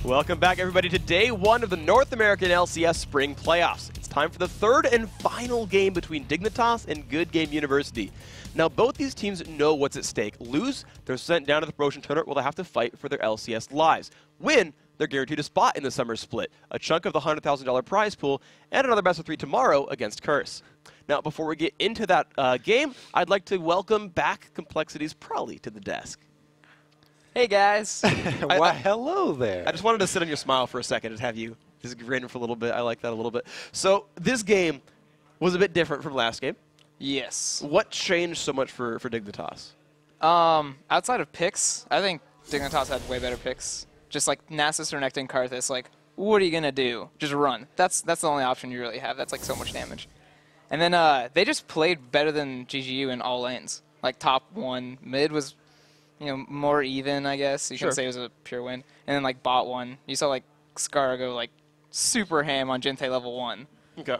Welcome back, everybody, to day one of the North American LCS Spring Playoffs. It's time for the third and final game between Dignitas and Good Game University. Now, both these teams know what's at stake. Lose, they're sent down to the promotion tournament where they'll have to fight for their LCS lives. Win, they're guaranteed a spot in the summer split, a chunk of the $100,000 prize pool, and another best of 3 tomorrow against Curse. Now, before we get into that game, I'd like to welcome back Complexity's Prolly to the desk. Hey, guys. Why, hello there. I just wanted to sit on your smile for a second and have you just grin for a little bit. I like that a little bit. So this game was a bit different from last game. Yes. What changed so much for Dignitas? Outside of picks, I think Dignitas had way better picks. Just like Nasus, Renekton, Karthus, like, what are you going to do? Just run. That's the only option you really have. That's like so much damage. And then they just played better than GGU in all lanes. Like top one, mid was, you know, more even, I guess. You can say it was a pure win. And then like bot one, you saw like Scar go like super ham on Gente level 1. Okay.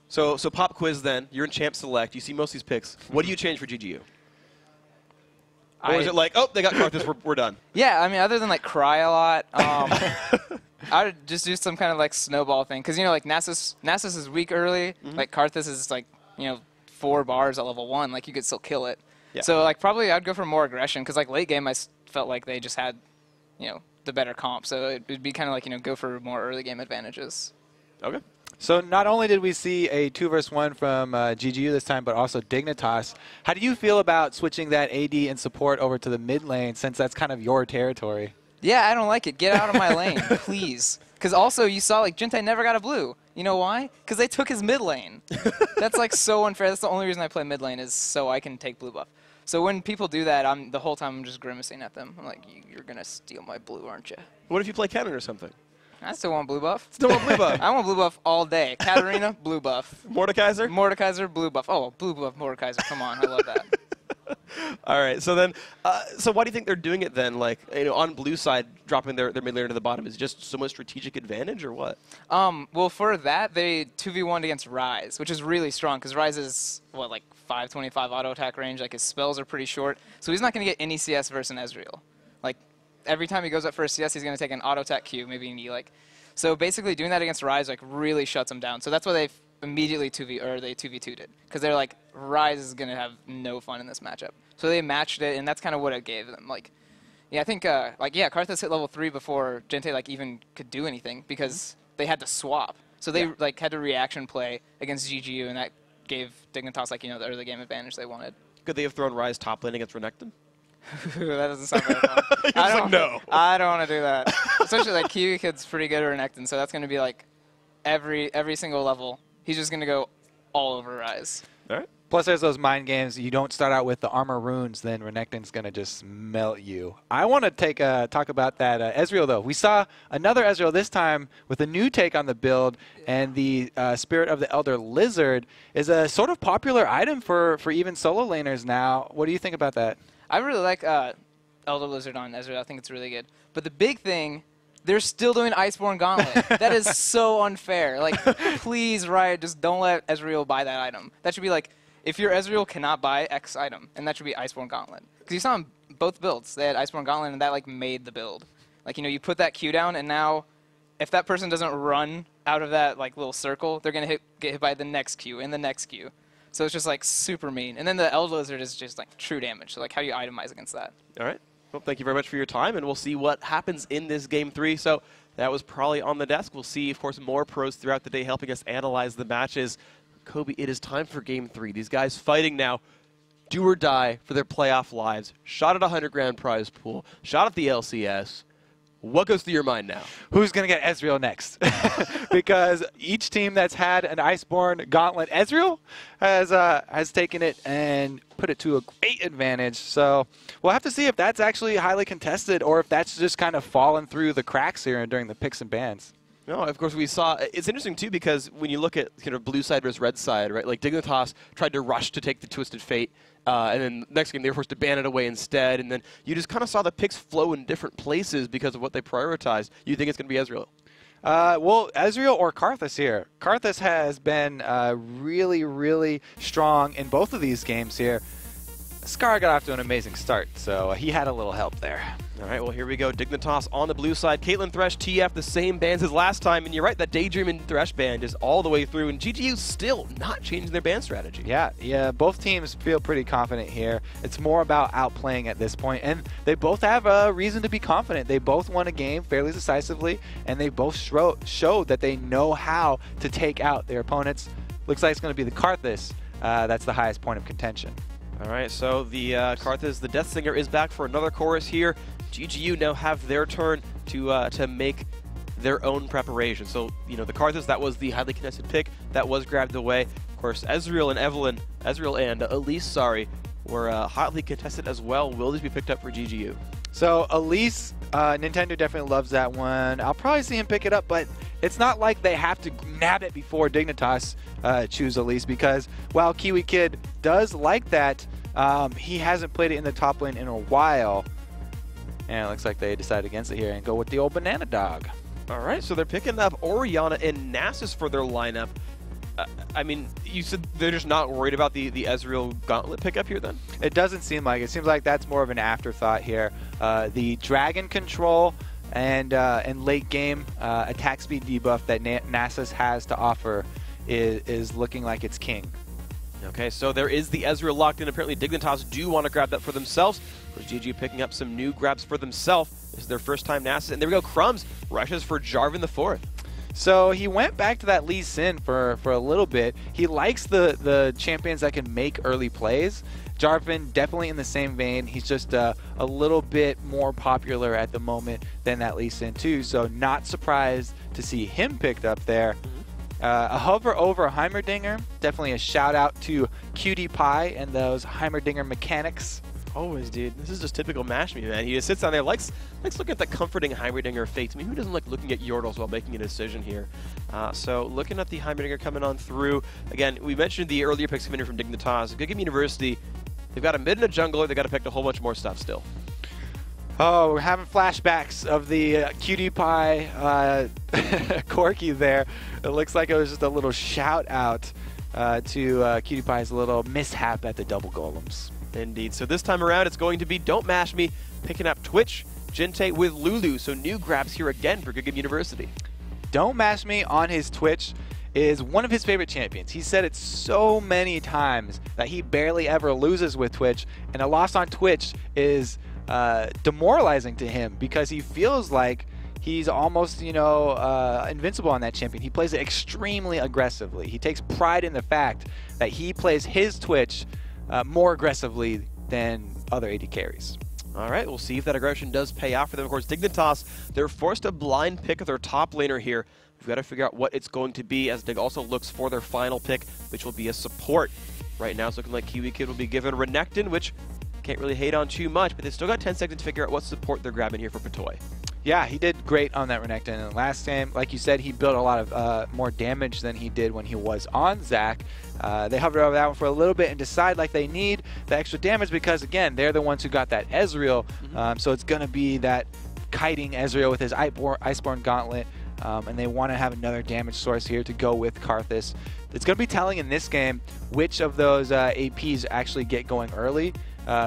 So pop quiz then. You're in champ select. You see most of these picks. What do you change for GGU? Or is it like, oh, they got Karthus, we're done? Yeah, I mean, other than like cry a lot, I would just do some kind of like snowball thing. Because, you know, like Nasus is weak early. Like Karthus is like, you know, 4 bars at level 1. Like you could still kill it. Yeah. So like probably I'd go for more aggression. Because like late game I felt like they just had, you know, the better comp. So it would be kind of like, you know, go for more early game advantages. Okay. So not only did we see a 2 versus 1 from GGU this time, but also Dignitas. How do you feel about switching that AD and support over to the mid lane, since that's kind of your territory? Yeah, I don't like it. Get out of my lane, please. Because also you saw like Gente never got a blue. You know why? Because they took his mid lane. That's like so unfair. That's the only reason I play mid lane is so I can take blue buff. So when people do that, the whole time I'm just grimacing at them. I'm like, you're going to steal my blue, aren't you? What if you play Cannon or something? I still want blue buff. Still want blue buff? I want blue buff all day. Katarina, blue buff. Mordekaiser? Mordekaiser, blue buff. Oh, blue buff Mordekaiser. Come on, I love that. All right, so then, so why do you think they're doing it then? Like, you know, on blue side, dropping their mid laner to the bottom is it just so much strategic advantage, or what? Well, for that, they 2v1'd against Ryze, which is really strong because Ryze is what, like 525 auto attack range. Like his spells are pretty short, so he's not going to get any CS versus Ezreal. Like every time he goes up for a CS, he's going to take an auto attack Q, maybe an E. Like, so basically doing that against Ryze like really shuts him down. So that's why they immediately 2v2'd it, because they're like, Ryze is going to have no fun in this matchup. So they matched it, and that's kind of what it gave them. Like, yeah, I think, like, yeah, Karthus hit level 3 before Gente, like, even could do anything, because they had to swap. So they, like, had to reaction play against GGU, and that gave Dignitas, like, you know, the early game advantage they wanted. Could they have thrown Ryze top lane against Renekton? That doesn't sound very fun. I don't want to do that. Especially, like, Kiwi Kid's pretty good at Renekton, so that's going to be, like, every single level. He's just going to go all over Ryze. All right. Plus, there's those mind games. You don't start out with the armor runes, then Renekton's going to just melt you. I want to talk about that Ezreal, though. We saw another Ezreal this time with a new take on the build, and the Spirit of the Elder Lizard is a sort of popular item for even solo laners now. What do you think about that? I really like Elder Lizard on Ezreal. I think it's really good. But the big thing, they're still doing Iceborne Gauntlet. That is so unfair. Like, please, Riot, just don't let Ezreal buy that item. That should be like, if your Ezreal cannot buy X item, and that should be Iceborne Gauntlet. Because you saw in both builds, they had Iceborne Gauntlet, and that like made the build. Like, you know, you put that Q down, and now if that person doesn't run out of that like little circle, they're going to get hit by the next Q and the next Q. So it's just like super mean. And then the Elder Lizard is just like true damage. So like, how do you itemize against that? All right. Well, thank you very much for your time, and we'll see what happens in this Game 3. So that was probably on the desk. We'll see, of course, more pros throughout the day helping us analyze the matches. Kobe, it is time for Game 3. These guys fighting now, do or die for their playoff lives. Shot at a $100,000 prize pool. Shot at the LCS. What goes through your mind now? Who's going to get Ezreal next? Because each team that's had an Iceborne Gauntlet, Ezreal has taken it and put it to a great advantage. So we'll have to see if that's actually highly contested or if that's just kind of fallen through the cracks here during the picks and bans. No, of course we saw. It's interesting too because when you look at kind of blue side versus red side, right? Like Dignitas tried to rush to take the Twisted Fate, and then next game they were forced to ban it away instead. And then you just kind of saw the picks flow in different places because of what they prioritized. You think it's going to be Ezreal? Well, Ezreal or Karthus here. Karthus has been really, really strong in both of these games here. Scar got off to an amazing start, so he had a little help there. All right, well, here we go. Dignitas on the blue side. Caitlyn Thresh, TF, the same bands as last time. And you're right, that Daydream and Thresh band is all the way through. And GGU still not changing their band strategy. Yeah, both teams feel pretty confident here. It's more about outplaying at this point, and they both have a reason to be confident. They both won a game fairly decisively, and they both showed that they know how to take out their opponents. Looks like it's going to be the Karthus. That's the highest point of contention. All right, so the Karthus, the Death Singer, is back for another chorus here. GGU now have their turn to make their own preparation. So, you know, the Karthus, that was the highly contested pick that was grabbed away. Of course, Ezreal and Elise, sorry, were hotly contested as well. Will these be picked up for GGU? So Elise, Nintendo definitely loves that one. I'll probably see him pick it up, but it's not like they have to nab it before Dignitas choose Elise, because while Kiwi Kid does like that, he hasn't played it in the top lane in a while. And it looks like they decided against it here and go with the old banana dog. All right, so they're picking up Orianna and Nasus for their lineup. I mean, you said they're just not worried about the Ezreal Gauntlet pickup here then? It doesn't seem like it. It seems like that's more of an afterthought here. The Dragon Control and late game attack speed debuff that Nasus has to offer is looking like it's king. Okay, so there is the Ezreal locked in. Apparently Dignitas do want to grab that for themselves. Of course, GG picking up some new grabs for themselves. This is their first time Nasus. And there we go, Crumbs rushes for Jarvan the Fourth. So he went back to that Lee Sin for a little bit. He likes the champions that can make early plays. Jarvan definitely in the same vein. He's just a little bit more popular at the moment than that Lee Sin too. So not surprised to see him picked up there. A hover over Heimerdinger. Definitely a shout out to Cutie Pie and those Heimerdinger mechanics. Always, dude. This is just typical Mash Me, man. He just sits down there, likes looking at the comforting Heimerdinger fate. I mean, who doesn't like looking at Yordles while making a decision here? So looking at the Heimerdinger coming on through. Again, we mentioned the earlier picks coming in from Dignitas. Good Game University. They've got a mid and a jungler. They've got to pick a whole bunch more stuff still. Oh, we're having flashbacks of the Cutie Pie Corky there. It looks like it was just a little shout out to Cutie Pie's little mishap at the double golems. Indeed. So this time around, it's going to be Don't Mash Me, picking up Twitch, Jinte with Lulu. So new grabs here again for Good Game University. Don't Mash Me on his Twitch is one of his favorite champions. He said it so many times that he barely ever loses with Twitch, and a loss on Twitch is demoralizing to him because he feels like he's almost, you know, invincible on that champion. He plays it extremely aggressively. He takes pride in the fact that he plays his Twitch more aggressively than other AD carries. All right, we'll see if that aggression does pay off for them. Of course, Dignitas, they're forced to blind pick their top laner here. We've got to figure out what it's going to be as Dig also looks for their final pick, which will be a support. Right now, it's looking like Kiwi Kid will be given Renekton, which can't really hate on too much, but they've still got 10 seconds to figure out what support they're grabbing here for Patoy. Yeah, he did great on that Renekton. And last game, like you said, he built a lot of more damage than he did when he was on Zac. They hovered over that one for a little bit and decide like they need the extra damage because, again, they're the ones who got that Ezreal. So it's going to be that kiting Ezreal with his Iceborne Gauntlet. And they want to have another damage source here to go with Karthus. It's going to be telling in this game which of those APs actually get going early.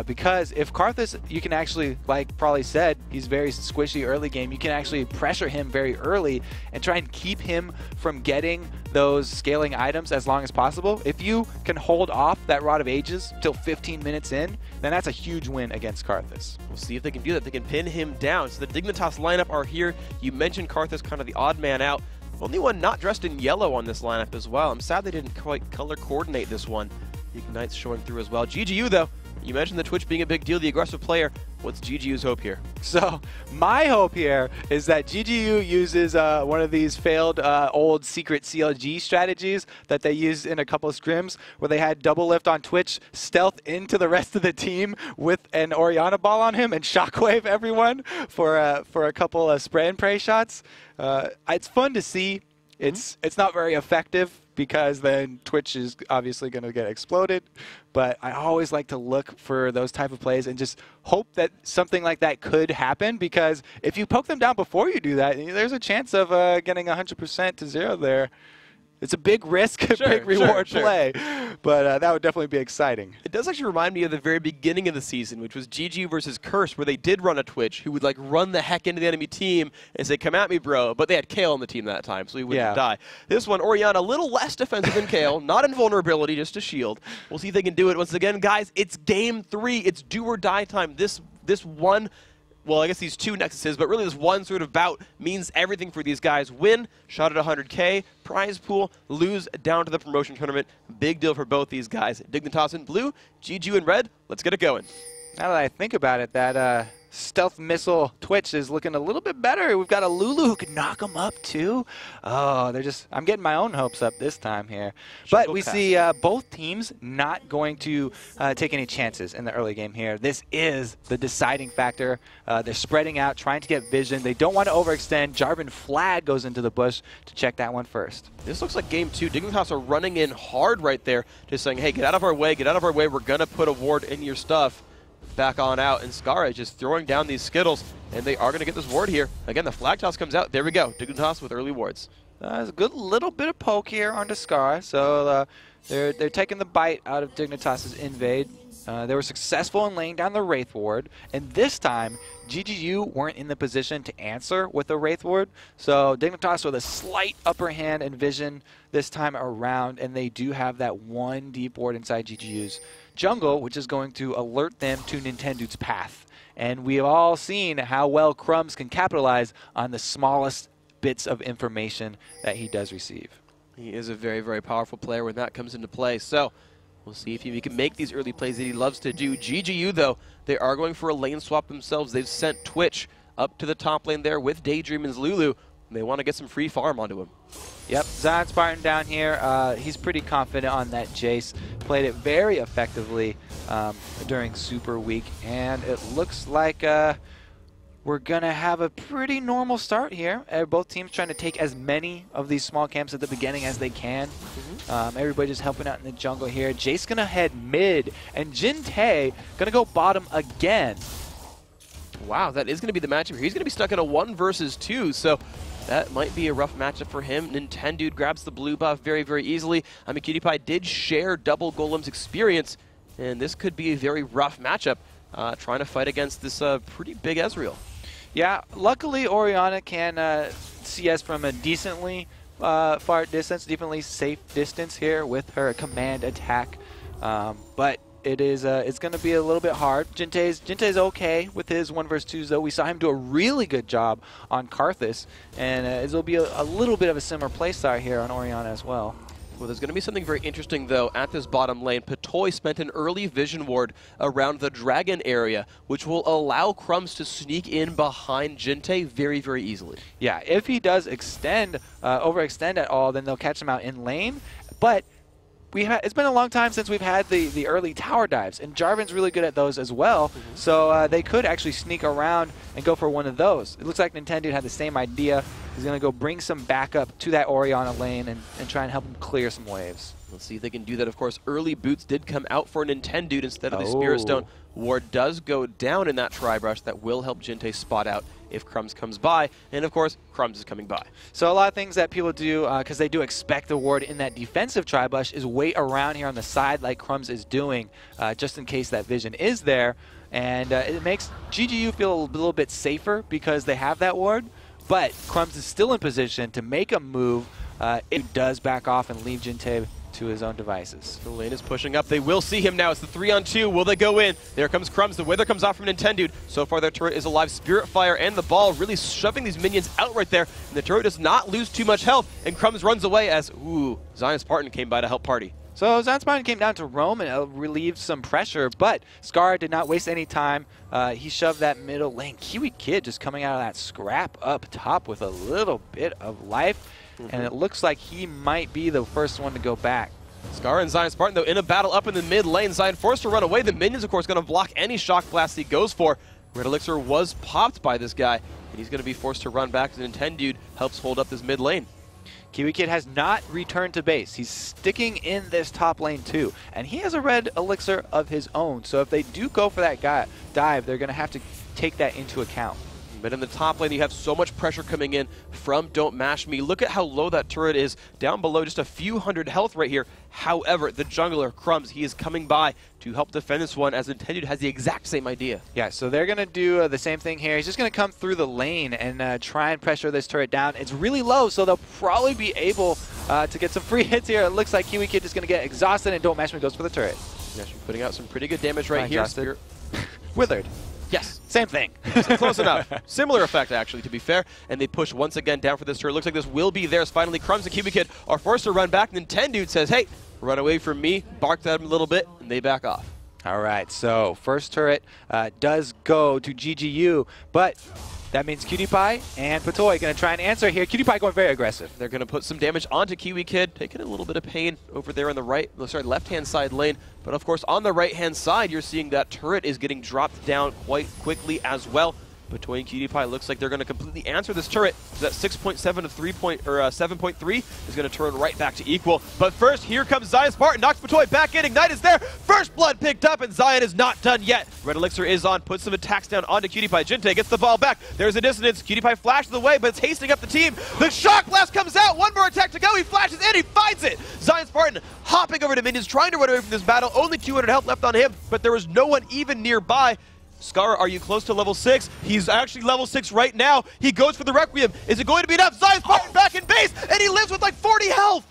Because if Karthus, you can actually, like Prolly said, he's very squishy early game. You can actually pressure him very early and try and keep him from getting those scaling items as long as possible. If you can hold off that Rod of Ages till 15 minutes in, then that's a huge win against Karthus. We'll see if they can do that. They can pin him down. So the Dignitas lineup are here. You mentioned Karthus, kind of the odd man out. Only one not dressed in yellow on this lineup as well. I'm sad they didn't quite color coordinate this one. Ignite's showing through as well. GGU, though, you mentioned the Twitch being a big deal, the aggressive player. What's GGU's hope here? So my hope here is that GGU uses one of these failed old secret CLG strategies that they used in a couple of scrims where they had double lift on Twitch, stealth into the rest of the team with an Orianna ball on him and shockwave everyone for a couple of spray and pray shots. It's fun to see. It's not very effective because then Twitch is obviously going to get exploded. But I always like to look for those type of plays and just hope that something like that could happen, because if you poke them down before you do that, there's a chance of getting 100% to 0 there. It's a big risk, big reward play, but that would definitely be exciting. It does actually remind me of the very beginning of the season, which was GGU versus Curse, where they did run a Twitch who would like run the heck into the enemy team and say, "Come at me, bro." But they had Kale on the team that time, so he wouldn't die. This one, Oriana, a little less defensive than Kale, not invulnerability, just a shield. We'll see if they can do it once again, guys. It's game 3. It's do or die time. This one. Well, I guess these 2 Nexuses, but really this one sort of bout means everything for these guys. Win, shot at 100K, prize pool, lose down to the promotion tournament. Big deal for both these guys. Dignitas in blue, GGU in red. Let's get it going. Now that I think about it, that stealth missile Twitch is looking a little bit better. We've got a Lulu who can knock them up too. Oh, I'm getting my own hopes up this time here. But we see both teams not going to take any chances in the early game here. This is the deciding factor. They're spreading out, trying to get vision. They don't want to overextend. Jarvan Flad goes into the bush to check that one first. This looks like game 2. Dignitas are running in hard right there, just saying, hey, get out of our way, get out of our way. We're going to put a ward in your stuff. Back on out, and Skara just throwing down these Skittles, and they are going to get this ward here. Again, the flag toss comes out. There we go. Dignitas with early wards. There's a good little bit of poke here onto Skara, so they're taking the bite out of Dignitas' invade. They were successful in laying down the Wraith Ward, and this time, GGU weren't in the position to answer with the Wraith Ward, so Dignitas with a slight upper hand and vision this time around, and they do have that one deep ward inside GGU's jungle, which is going to alert them to Nintendo's path. And we've all seen how well Crumbs can capitalize on the smallest bits of information that he does receive. He is a very, very powerful player when that comes into play. So we'll see if he can make these early plays that he loves to do. GGU, though, they are going for a lane swap themselves. They've sent Twitch up to the top lane there with Daydream and Lulu. And they want to get some free farm onto him. Yep, Zion Spartan down here. He's pretty confident on that Jace. Played it very effectively during Super Week. And it looks like we're going to have a pretty normal start here. Both teams trying to take as many of these small camps at the beginning as they can. Everybody just helping out in the jungle here. Jace going to head mid. And Jin-Tae going to go bottom again. Wow, that is going to be the matchup here. He's going to be stuck in a 1 versus 2, so that might be a rough matchup for him. Nintendude grabs the blue buff very, very easily. I mean, Cutie Pie did share double Golem's experience, and this could be a very rough matchup trying to fight against this pretty big Ezreal. Yeah, luckily Oriana can CS from a decently far distance, definitely safe distance here with her command attack, but it's going to be a little bit hard. Jin-Tae's okay with his 1 versus 2s, though. We saw him do a really good job on Karthus, and it'll be a little bit of a similar playstyle here on Oriana as well. Well, there's going to be something very interesting, though, at this bottom lane. Patoy spent an early vision ward around the dragon area, which will allow Crumbs to sneak in behind Jin-Tae very, very easily. Yeah, if he does overextend at all, then they'll catch him out in lane, but it's been a long time since we've had the early tower dives, and Jarvan's really good at those as well, so they could actually sneak around and go for one of those. It looks like Nintendo had the same idea. He's going to go bring some backup to that Oriana lane and try and help him clear some waves. Let's see if they can do that. Of course, early boots did come out for Nintendude instead of the Spirit Stone. Ward does go down in that Tri-Brush. That will help Jin-Tae spot out if Crumbs comes by. And of course, Crumbs is coming by. So a lot of things that people do, because they do expect the ward in that defensive Tri-Brush, is wait around here on the side like Crumbs is doing, just in case that vision is there. And it makes GGU feel a little bit safer because they have that ward. But Crumbs is still in position to make a move. It does back off and leave Jin-Tae to his own devices. The lane is pushing up. They will see him now. It's the 3-on-2. Will they go in? There comes Crumbs. The wither comes off from Nintendude. So far, their turret is alive. Spirit Fire and the ball really shoving these minions out right there. And the turret does not lose too much health. And Crumbs runs away as, Zion Spartan came by to help party. So Zion Spartan came down to roam and relieved some pressure, but Scar did not waste any time. He shoved that middle lane. Kiwi Kid just coming out of that scrap up top with a little bit of life. And it looks like he might be the first one to go back. Scar and Zion Spartan, though, in a battle up in the mid lane. Zion forced to run away. The minions, of course, going to block any shock blast he goes for. Red Elixir was popped by this guy, and he's going to be forced to run back. The Nintendude helps hold up this mid lane. Kiwi Kid has not returned to base. He's sticking in this top lane too. And he has a red elixir of his own. So if they do go for that dive, they're going to have to take that into account. But in the top lane, you have so much pressure coming in from Don't Mash Me. Look at how low that turret is down below, just a few hundred health right here. However, the jungler, Crumbs, he is coming by to help defend this one, as Intended has the exact same idea. Yeah, so they're going to do the same thing here. He's just going to come through the lane and try and pressure this turret down. It's really low, so they'll probably be able to get some free hits here. It looks like Kiwi Kid is going to get exhausted, and Don't Mash Me goes for the turret. Yeah, she's putting out some pretty good damage right here. Withered. Yes. Same thing. Close enough. Similar effect, actually, to be fair. And they push once again down for this turret. Looks like this will be theirs. Finally, Crumbs and Kiwi Kid are forced to run back. Nintendude says, hey, run away from me. Barked at him a little bit, and they back off. All right, so first turret does go to GGU, but that means Cutie Pie and Patoy going to try and answer here. Cutie Pie going very aggressive. They're going to put some damage onto Kiwi Kid, taking a little bit of pain over there on the left-hand side lane. But of course, on the right-hand side, you're seeing that turret is getting dropped down quite quickly as well. Patoy and Cutie Pie looks like they're going to completely answer this turret. So that 6.7 to 7.3 is going to turn right back to equal. But first, here comes Zion Spartan, knocks Patoy back in. Ignite is there. First blood picked up, and Zion is not done yet. Red Elixir is on, puts some attacks down onto Cutie Pie. Jinte gets the ball back. There's a dissonance. Cutie Pie flashes away, but it's hasting up the team. The Shock Blast comes out. One more attack to go. He flashes in. He finds it. Zion Spartan hopping over to minions, trying to run away from this battle. Only 200 health left on him, but there was no one even nearby. Scar, are you close to level 6? He's actually level 6 right now. He goes for the Requiem. Is it going to be enough? Zion Spartan back in base, and he lives with like 40 health.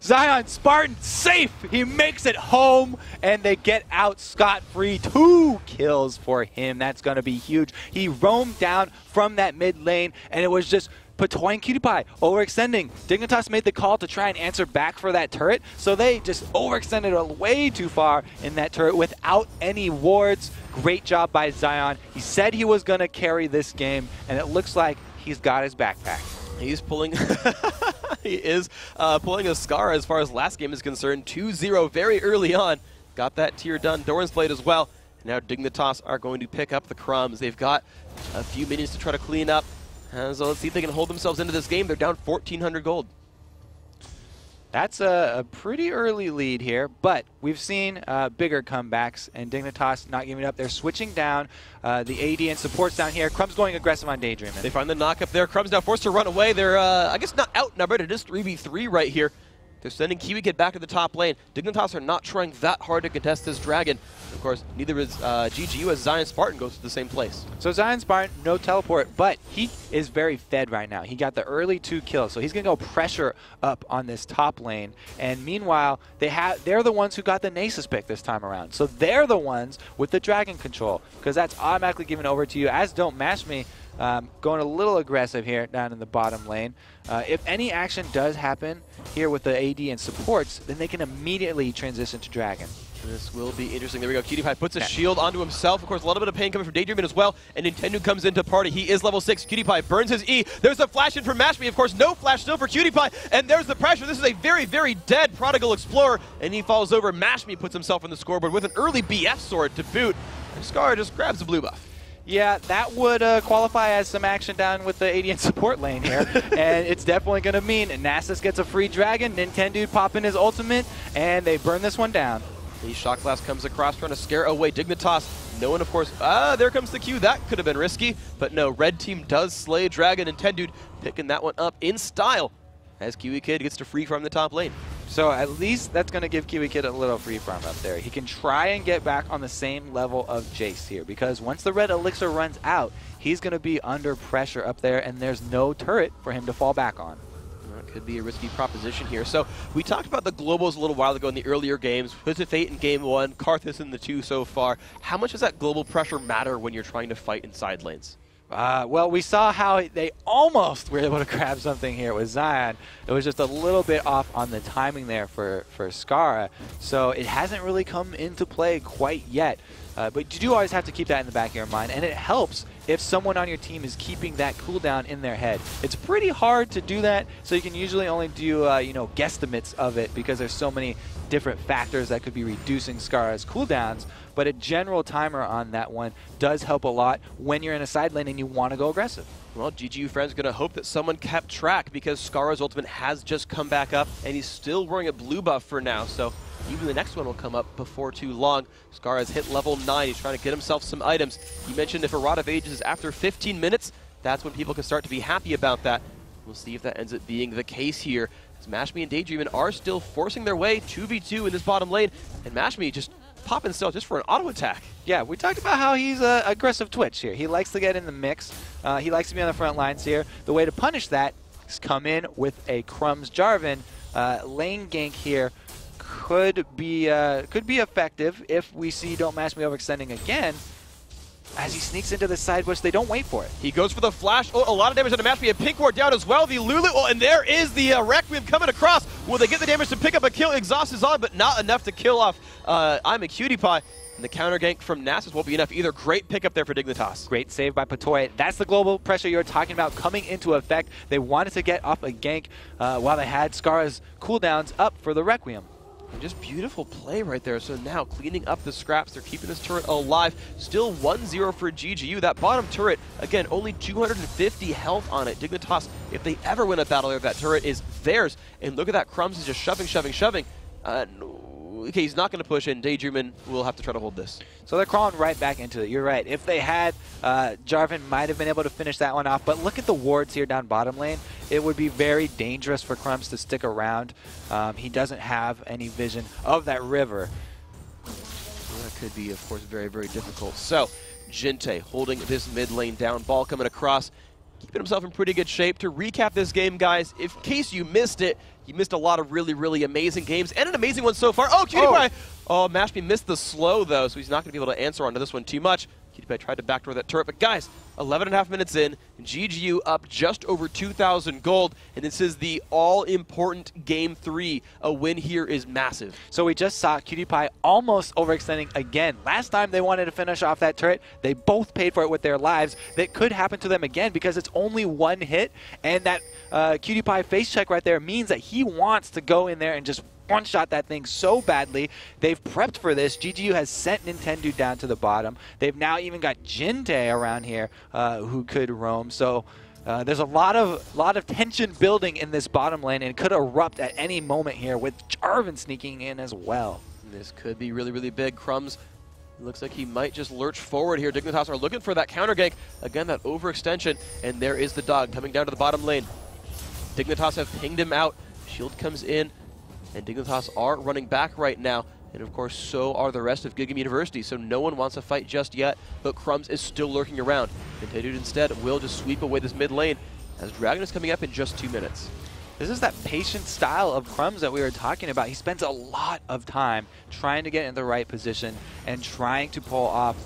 Zion Spartan safe. He makes it home, and they get out scot-free. 2 kills for him. That's going to be huge. He roamed down from that mid lane, and it was just Patoy and Cutie Pie overextending. Dignitas made the call to try and answer back for that turret, so they just overextended way too far in that turret without any wards. Great job by Zion. He said he was going to carry this game, and it looks like he's got his backpack. He's pulling he is pulling a Scar as far as last game is concerned. 2-0 very early on. Got that tier done. Doran's played as well. Now Dignitas are going to pick up the crumbs. They've got a few minutes to try to clean up. So let's see if they can hold themselves into this game. They're down 1,400 gold. That's a pretty early lead here, but we've seen bigger comebacks, and Dignitas not giving up. They're switching down the AD and supports down here. Crumbs going aggressive on Daydreamin'. They find the knock up there. Crumbs now forced to run away. They're, I guess, not outnumbered. It is 3v3 right here. They're sending Kiwi Kid back to the top lane. Dignitas are not trying that hard to contest this dragon. Of course, neither is GGU, as Zion Spartan goes to the same place. So Zion Spartan, no teleport, but he is very fed right now. He got the early 2 kills, so he's going to go pressure up on this top lane. And meanwhile, they're the ones who got the Nasus pick this time around. So they're the ones with the dragon control, because that's automatically given over to you, as Don't Mash Me. Going a little aggressive here down in the bottom lane. If any action does happen here with the AD and supports, then they can immediately transition to Dragon. This will be interesting. There we go. Cutie Pie puts a shield onto himself. Of course, a little bit of pain coming from Daydreamin' as well. And Nintendo comes into party. He is level 6. Cutie Pie burns his E. There's a flash in from Mash Me. Of course, no flash still for Cutie Pie. And there's the pressure. This is a very, very dead Prodigal Explorer. And he falls over. Mash Me puts himself on the scoreboard with an early BF sword to boot. And Scar just grabs the blue buff. Yeah, that would qualify as some action down with the AD and support lane here. And it's definitely going to mean Nasus gets a free dragon, Nintendo popping his ultimate, and they burn this one down. The Shock Blast comes across, trying to scare away Dignitas. No one, of course, there comes the Q. That could have been risky, but no, red team does slay Dragon, and Nintendo picking that one up in style as Kiwi Kid gets to free from the top lane. So at least that's going to give Kiwi Kid a little free farm up there. He can try and get back on the same level of Jace here, because once the red elixir runs out, he's going to be under pressure up there, and there's no turret for him to fall back on. That could be a risky proposition here. So we talked about the globals a little while ago in the earlier games. Twisted Fate in game 1, Karthus in the 2 so far. How much does that global pressure matter when you're trying to fight in side lanes? Well, we saw how they almost were able to grab something here with Zion. It was just a little bit off on the timing there for Skara, so it hasn't really come into play quite yet. But you do always have to keep that in the back of your mind, and it helps if someone on your team is keeping that cooldown in their head. It's pretty hard to do that, so you can usually only do you know, guesstimates of it, because there's so many different factors that could be reducing Skara's cooldowns. But a general timer on that one does help a lot when you're in a side lane and you want to go aggressive. Well, GGU Friends going to hope that someone kept track, because Skara's ultimate has just come back up, and he's still wearing a blue buff for now. So even the next one will come up before too long. Scar has hit level 9. He's trying to get himself some items. You mentioned if a Rod of Ages is after 15 minutes, that's when people can start to be happy about that. We'll see if that ends up being the case here. As Mashme and Daydreamin are still forcing their way 2v2 in this bottom lane, and Mashme just popping still just for an auto attack. Yeah, we talked about how he's an aggressive Twitch here. He likes to get in the mix. He likes to be on the front lines here. The way to punish that is come in with a Crumbs Jarvan. Lane gank here could be effective if we see Don't Mash Me overextending again. As he sneaks into the side bush, they don't wait for it. He goes for the flash. Oh, a lot of damage on the Mashme. A pink ward down as well. The Lulu. Oh, and there is the Requiem coming across. Will they get the damage to pick up a kill? Exhaust is on, but not enough to kill off I'm a Cutie Pie. And the counter gank from Nasus won't be enough either. Great pickup there for Dignitas. Great save by Patoy. That's the global pressure you're talking about coming into effect. They wanted to get off a gank while they had Scar's cooldowns up for the Requiem. And just beautiful play right there. So now cleaning up the scraps. They're keeping this turret alive. Still 1-0 for GGU. That bottom turret, again, only 250 health on it. Dignitas, if they ever win a battle there, that turret is theirs. And look at that. Crumbs is just shoving. Okay, he's not going to push in. Daydreamin will have to try to hold this. So they're crawling right back into it. You're right. If they had, Jarvan might have been able to finish that one off. But look at the wards here down bottom lane. It would be very dangerous for Crumbs to stick around. He doesn't have any vision of that river. Well, that could be, of course, very, very difficult. So, Jinte holding this mid lane down. Ball coming across. Keeping himself in pretty good shape. To recap this game, guys, in case you missed it, you missed a lot of really, really amazing games, and an amazing one so far. Oh, Cutie Pie! Oh, Mashme missed the slow, though, so he's not going to be able to answer onto this one too much. Cutie Pie tried to backdoor that turret, but guys, 11.5 minutes in, GGU up just over 2,000 gold, and this is the all-important Game 3. A win here is massive. So we just saw Cutie Pie almost overextending again. Last time they wanted to finish off that turret, they both paid for it with their lives. That could happen to them again because it's only one hit, and that Cutie Pie face check right there means that he wants to go in there and just one-shot that thing so badly. They've prepped for this. GGU has sent Nintendo down to the bottom. They've now even got Jinte around here who could roam. So there's a lot of tension building in this bottom lane, and it could erupt at any moment here with Jarvan sneaking in as well. This could be really, really big. Crumbs looks like he might just lurch forward here. Dignitas are looking for that counter gank. Again, that overextension, and there is the dog coming down to the bottom lane. Dignitas have pinged him out. Shield comes in. And Dignitas are running back right now, and of course so are the rest of GGU University, so no one wants to fight just yet, but Crumbs is still lurking around. Nintendo instead will just sweep away this mid lane, as Dragon is coming up in just 2 minutes. This is that patient style of Crumbs that we were talking about. He spends a lot of time trying to get in the right position and trying to pull off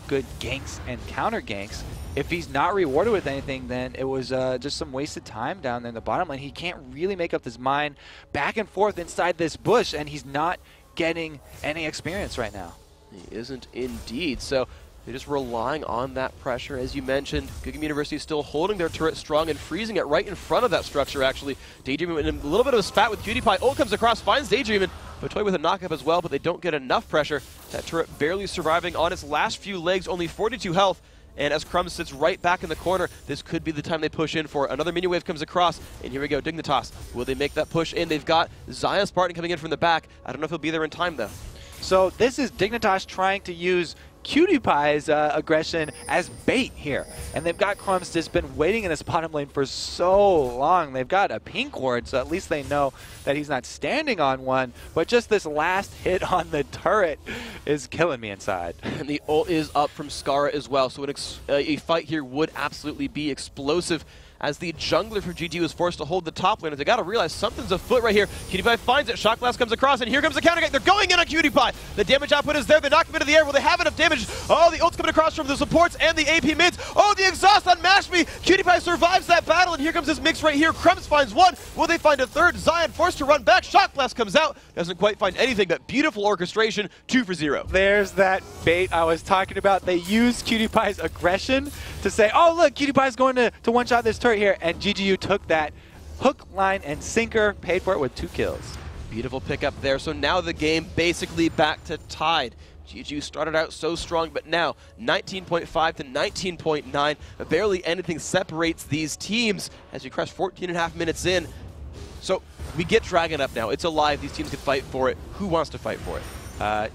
good ganks and counter ganks. If he's not rewarded with anything, then it was just some wasted time down there in the bottom lane. He can't really make up his mind back and forth inside this bush, and he's not getting any experience right now. He isn't indeed, so they're just relying on that pressure. As you mentioned, GGU University is still holding their turret strong and freezing it right in front of that structure, actually. Daydreamin in a little bit of a spat with Cutie Pie. Ult comes across, finds Daydreamin. Patoy with a knockup as well, but they don't get enough pressure. That turret barely surviving on its last few legs, only 42 health. And as Crumbs sits right back in the corner, this could be the time they push in for it. Another minion wave comes across, and here we go, Dignitas. Will they make that push in? They've got Zion Spartan coming in from the back. I don't know if he'll be there in time, though. So this is Dignitas trying to use Cutie Pie's aggression as bait here. And they've got Crumbs just been waiting in this bottom lane for so long. They've got a pink ward, so at least they know that he's not standing on one. But just this last hit on the turret is killing me inside. And the ult is up from Skara as well, so a fight here would absolutely be explosive. As the jungler for GGU is forced to hold the top lane. They got to realize something's afoot right here. Cutie Pie finds it. Shot Blast comes across, and here comes the counter gank. They're going in on Cutie Pie. The damage output is there. They knock him into the air. Will they have enough damage? Oh, the ult's coming across from the supports and the AP mids. Oh, the exhaust on Mashme. Cutie Pie survives that battle, and here comes this mix right here. Crumbs finds one. Will they find a third? Zion forced to run back. Shot Blast comes out. Doesn't quite find anything, but beautiful orchestration. 2 for 0. There's that bait I was talking about. They used Cutie Pie's aggression to say, oh, look, Cutie Pie's going to one-shot this turret here, and GGU took that hook, line, and sinker, paid for it with 2 kills. Beautiful pickup there. So now the game basically back to tied. GGU started out so strong, but now 19.5 to 19.9. Barely anything separates these teams as we crush 14.5 minutes in. So We get Dragon up now. It's alive. These teams can fight for it. Who wants to fight for it?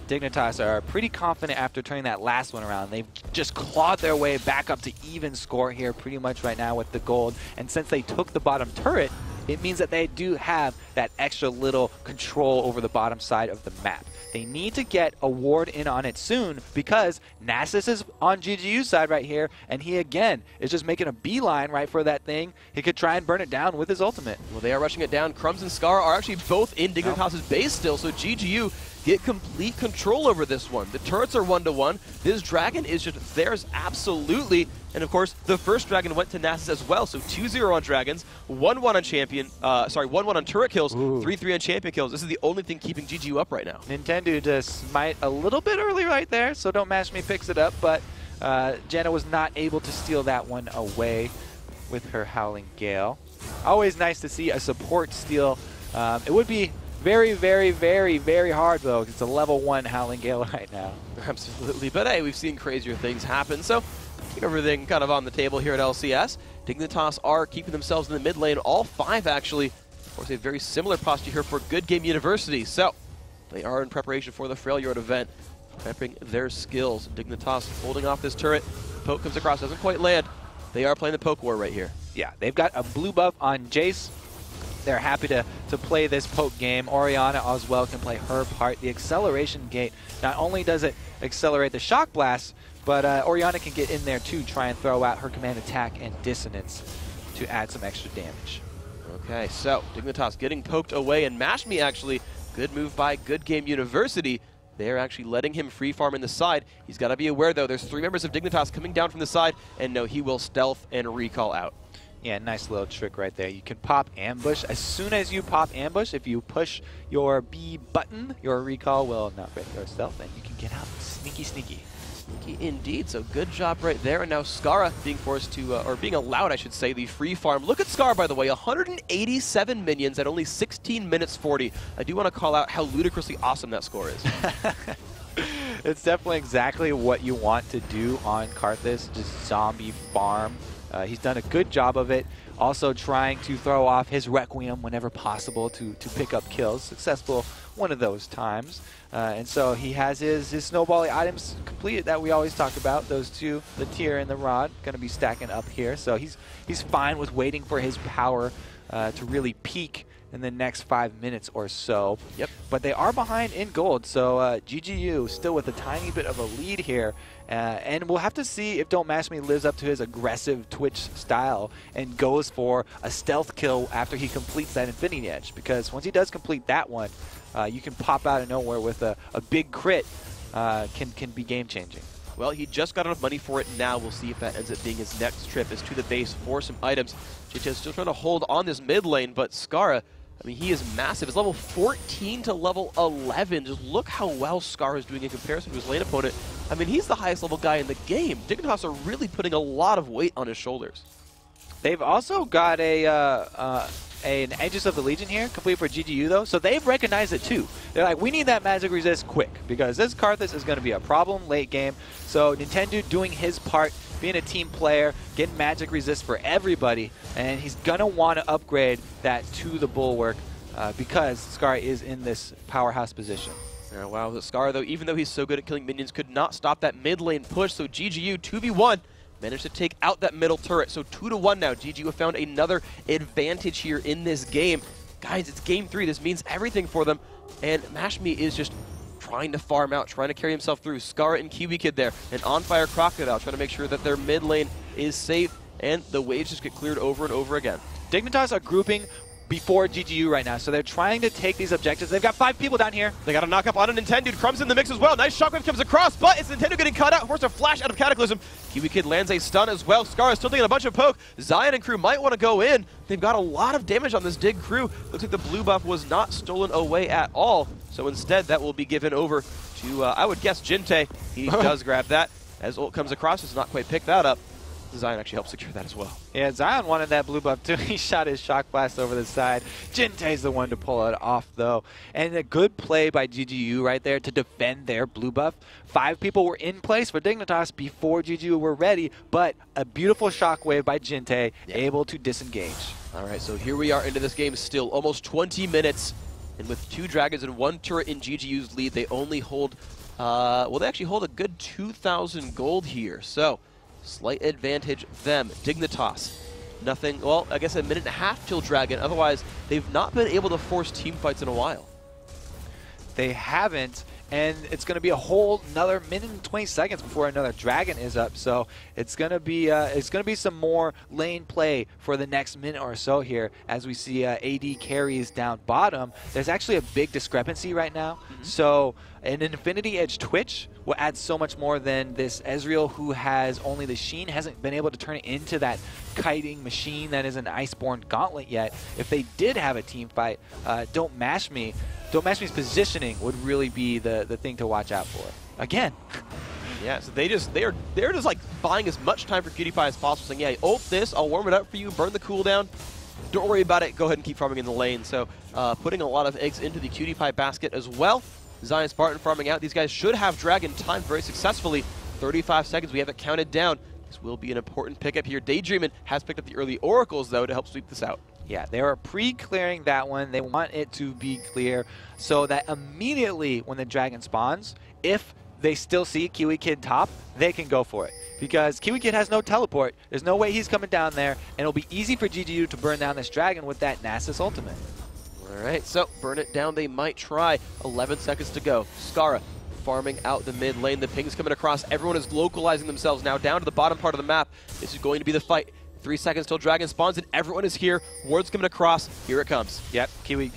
Dignitas are pretty confident after turning that last one around. They've just clawed their way back up to even score here pretty much right now with the gold. And since they took the bottom turret, it means that they do have that extra little control over the bottom side of the map. They need to get a ward in on it soon because Nasus is on GGU's side right here, and he again is just making a beeline right for that thing. He could try and burn it down with his ultimate. Well, they are rushing it down. Crumbs and Scar are actually both in Dignitas' base still, so GGU get complete control over this one. The turrets are 1-to-1. This Dragon is just theirs absolutely. And of course, the first Dragon went to Nasus as well, so 2-0 on Dragons, 1-1 on Champion, 1-1 on turret kills, 3-3 on Champion kills. This is the only thing keeping GGU up right now. Nintendo just smite a little bit early right there, so Don't Mash Me picks it up, but Jenna was not able to steal that one away with her Howling Gale. Always nice to see a support steal. It would be very, very, very, very hard, though, because it's a level 1 Howling Gale right now. Absolutely, but hey, we've seen crazier things happen, so keep everything kind of on the table here at LCS. Dignitas are keeping themselves in the mid lane, all 5 actually. Of course, a very similar posture here for Good Game University, so they are in preparation for the Freljord event, prepping their skills. Dignitas holding off this turret. Poke comes across, doesn't quite land. They are playing the poke war right here. Yeah, they've got a blue buff on Jace. They're happy to play this poke game. Orianna as well can play her part. The acceleration gate, not only does it accelerate the shock blast, but Orianna can get in there too, try and throw out her command attack and dissonance to add some extra damage. Okay, so Dignitas getting poked away, and Mash Me actually, good move by Good Game University. They're actually letting him free farm in the side. He's got to be aware though, there's 3 members of Dignitas coming down from the side, and no, he will stealth and recall out. Yeah, nice little trick right there. You can pop ambush. As soon as you pop ambush, if you push your B button, your recall will not break your stealth, and you can get out. Sneaky, sneaky. Sneaky indeed, so good job right there. And now Skara being forced to, or being allowed, I should say, the free farm. Look at Skara, by the way, 187 minions at only 16 minutes 40. I do want to call out how ludicrously awesome that score is. It's definitely exactly what you want to do on Karthus, just zombie farm. He's done a good job of it. Also trying to throw off his Requiem whenever possible to pick up kills. Successful one of those times. And so he has his snowbally items completed that we always talk about. Those two, the tier and the rod, going to be stacking up here. So he's fine with waiting for his power to really peak in the next 5 minutes or so. Yep. But they are behind in gold, so GGU still with a tiny bit of a lead here. And we'll have to see if Don't Mash Me lives up to his aggressive Twitch style and goes for a stealth kill after he completes that Infinity Edge. Because once he does complete that one, you can pop out of nowhere with a big crit, can be game-changing. Well, he just got enough money for it now. We'll see if that ends up being his next trip is to the base for some items. JJ still trying to hold on this mid lane, but Skara, I mean, he is massive. It's level 14 to level 11. Just look how well Skara is doing in comparison to his lane opponent. I mean, he's the highest level guy in the game. Dignitas are really putting a lot of weight on his shoulders. They've also got an Aegis of the Legion here, complete for GGU though, so they've recognized it too. They're like, we need that magic resist quick, because this Karthus is going to be a problem late game. So Nintendo doing his part, being a team player, getting magic resist for everybody, and he's going to want to upgrade that to the Bulwark because Scar is in this powerhouse position. Yeah, wow, the Scar though, even though he's so good at killing minions, could not stop that mid lane push, so GGU 2v1 managed to take out that middle turret. So 2-1 now. GGU have found another advantage here in this game. Guys, it's game 3. This means everything for them. And Mash Me is just trying to farm out, trying to carry himself through. Scar and Kiwi Kid there. And On Fire Crocodile trying to make sure that their mid lane is safe. And the waves just get cleared over and over again. Dignitas are grouping before GGU right now, so they're trying to take these objectives. They've got 5 people down here. They got a knock up on a Nintendo. Crumbs in the mix as well. Nice shockwave comes across, but it's Nintendo getting cut out. Forced a flash out of Cataclysm. Kiwi Kid lands a stun as well. Scar is still taking a bunch of poke. Zion and crew might want to go in. They've got a lot of damage on this Dig crew. Looks like the blue buff was not stolen away at all. So instead, that will be given over to, I would guess, Jinte. He does grab that. As Ult comes across, does not quite pick that up. Zion actually helped secure that as well. Yeah, Zion wanted that blue buff too. He shot his shock blast over the side. Jintae's the one to pull it off though. And a good play by GGU right there to defend their blue buff. 5 people were in place for Dignitas before GGU were ready, but a beautiful shockwave by Jintae, able to disengage. All right, so here we are into this game still, almost 20 minutes. And with 2 dragons and 1 turret in GGU's lead, they only hold, well, they actually hold a good 2,000 gold here. So, slight advantage them. Dignitas, nothing, well, I guess a minute and a half till dragon. Otherwise, they've not been able to force team fights in a while. They haven't, and it's going to be a whole another minute and 20 seconds before another dragon is up. So it's going to be some more lane play for the next minute or so here as we see AD carries down bottom. There's actually a big discrepancy right now. So an Infinity Edge Twitch will add so much more than this Ezreal, who has only the Sheen, hasn't been able to turn it into that kiting machine that is an Iceborne Gauntlet yet. If they did have a team fight, Don't Mash Me's positioning would really be the thing to watch out for. Again. Yeah, so they're just like buying as much time for PewDiePie as possible, saying, yeah, ult this, I'll warm it up for you, burn the cooldown. Don't worry about it, go ahead and keep farming in the lane. So putting a lot of eggs into the PewDiePie basket as well. Zion Spartan farming out. These guys should have Dragon timed very successfully. 35 seconds, we have it counted down. This will be an important pickup here. Daydreamin' has picked up the early oracles, though, to help sweep this out. Yeah, they were pre-clearing that one. They want it to be clear so that immediately when the dragon spawns, if they still see Kiwi Kid top, they can go for it. Because Kiwi Kid has no teleport. There's no way he's coming down there, and it'll be easy for GGU to burn down this dragon with that Nasus ultimate. All right, so burn it down. They might try. 11 seconds to go. Skara farming out the mid lane. The ping's coming across. Everyone is localizing themselves now down to the bottom part of the map. This is going to be the fight. 3 seconds till dragon spawns, and everyone is here. Ward's coming across. Here it comes. Yep, Kiwi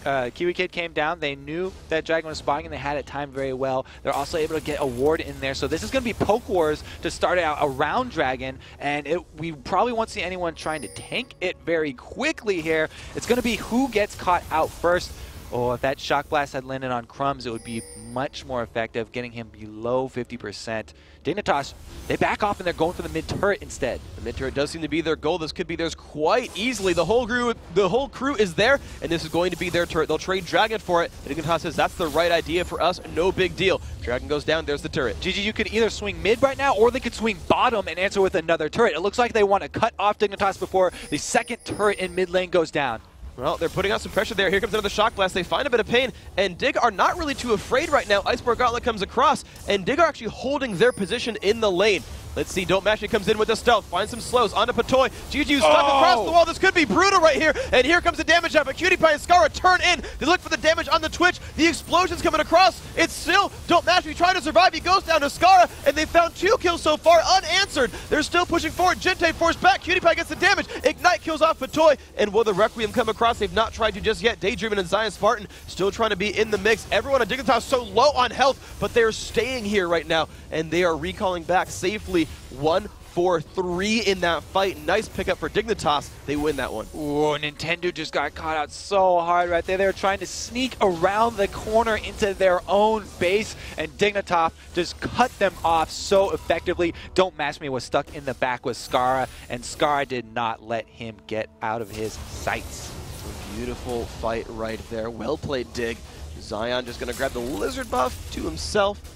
Kid came down. They knew that dragon was spawning, and they had it timed very well. They're also able to get a ward in there. So this is going to be poke wars to start out around dragon, and we probably won't see anyone trying to tank it very quickly here. It's going to be who gets caught out first. Oh, if that shock blast had landed on Crumbs, it would be much more effective, getting him below 50%. Dignitas, they back off and they're going for the mid turret instead. The mid turret does seem to be their goal. This could be theirs quite easily. The whole crew is there, and this is going to be their turret. They'll trade Dragon for it. And Dignitas says that's the right idea for us. No big deal. Dragon goes down. There's the turret. GGU could either swing mid right now, or they could swing bottom and answer with another turret. It looks like they want to cut off Dignitas before the second turret in mid lane goes down. Well, they're putting out some pressure there. Here comes another shock blast. They find a bit of pain, and Dig are not really too afraid right now. Iceborne Gauntlet comes across, and Dig are actually holding their position in the lane. Let's see, Don't Mash Me comes in with the stealth, finds some slows, onto Patoy. GGU stuck across the wall. This could be brutal right here, and here comes the damage out, but PewDiePie and Skara turn in. They look for the damage on the Twitch. The explosion's coming across. It's still Don't Mash Me trying to survive. He goes down to Skara, and they found 2 kills so far unanswered. They're still pushing forward. Jintae forced back. PewDiePie gets the damage. Ignite kills off Patoy, and will the Requiem come across? They've not tried to just yet. Daydreamin' and Zion Spartan still trying to be in the mix. Everyone on Dignitas so low on health, but they're staying here right now, and they are recalling back safely. 1-4-3 in that fight. Nice pickup for Dignitas. They win that one. Ooh, Nintendo just got caught out so hard right there. They were trying to sneak around the corner into their own base, and Dignitas just cut them off so effectively. Don't Mash Me was stuck in the back with Skara, and Skara did not let him get out of his sights. A beautiful fight right there. Well played, Dig. Zion just going to grab the lizard buff to himself.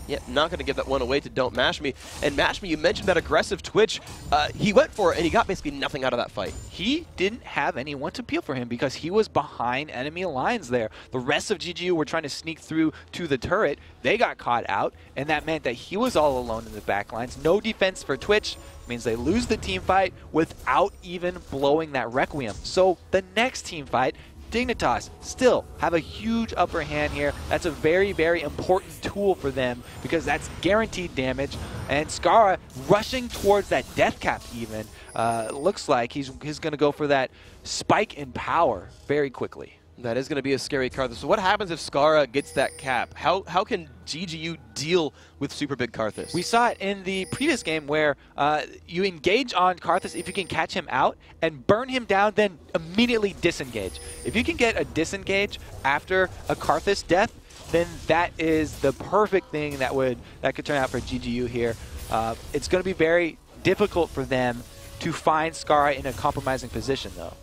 Yeah, not going to give that one away to Don't Mash Me. And Mash Me, you mentioned that aggressive Twitch. He went for it, and he got basically nothing out of that fight. He didn't have anyone to peel for him because he was behind enemy lines there. The rest of GGU were trying to sneak through to the turret. They got caught out, and that meant that he was all alone in the back lines. No defense for Twitch means they lose the team fight without even blowing that Requiem. So the next team fight, Dignitas still have a huge upper hand here. That's a very, very important tool for them because that's guaranteed damage. And Skara rushing towards that death cap even. Looks like he's going to go for that spike in power very quickly. That is going to be a scary card. So what happens if Skara gets that cap? How can GGU deal with Super Big Karthus? We saw it in the previous game where you engage on Karthus if you can catch him out and burn him down, then immediately disengage. If you can get a disengage after a Karthus death, then that is the perfect thing that could turn out for GGU here. It's going to be very, difficult for them to find Skara in a compromising position, though.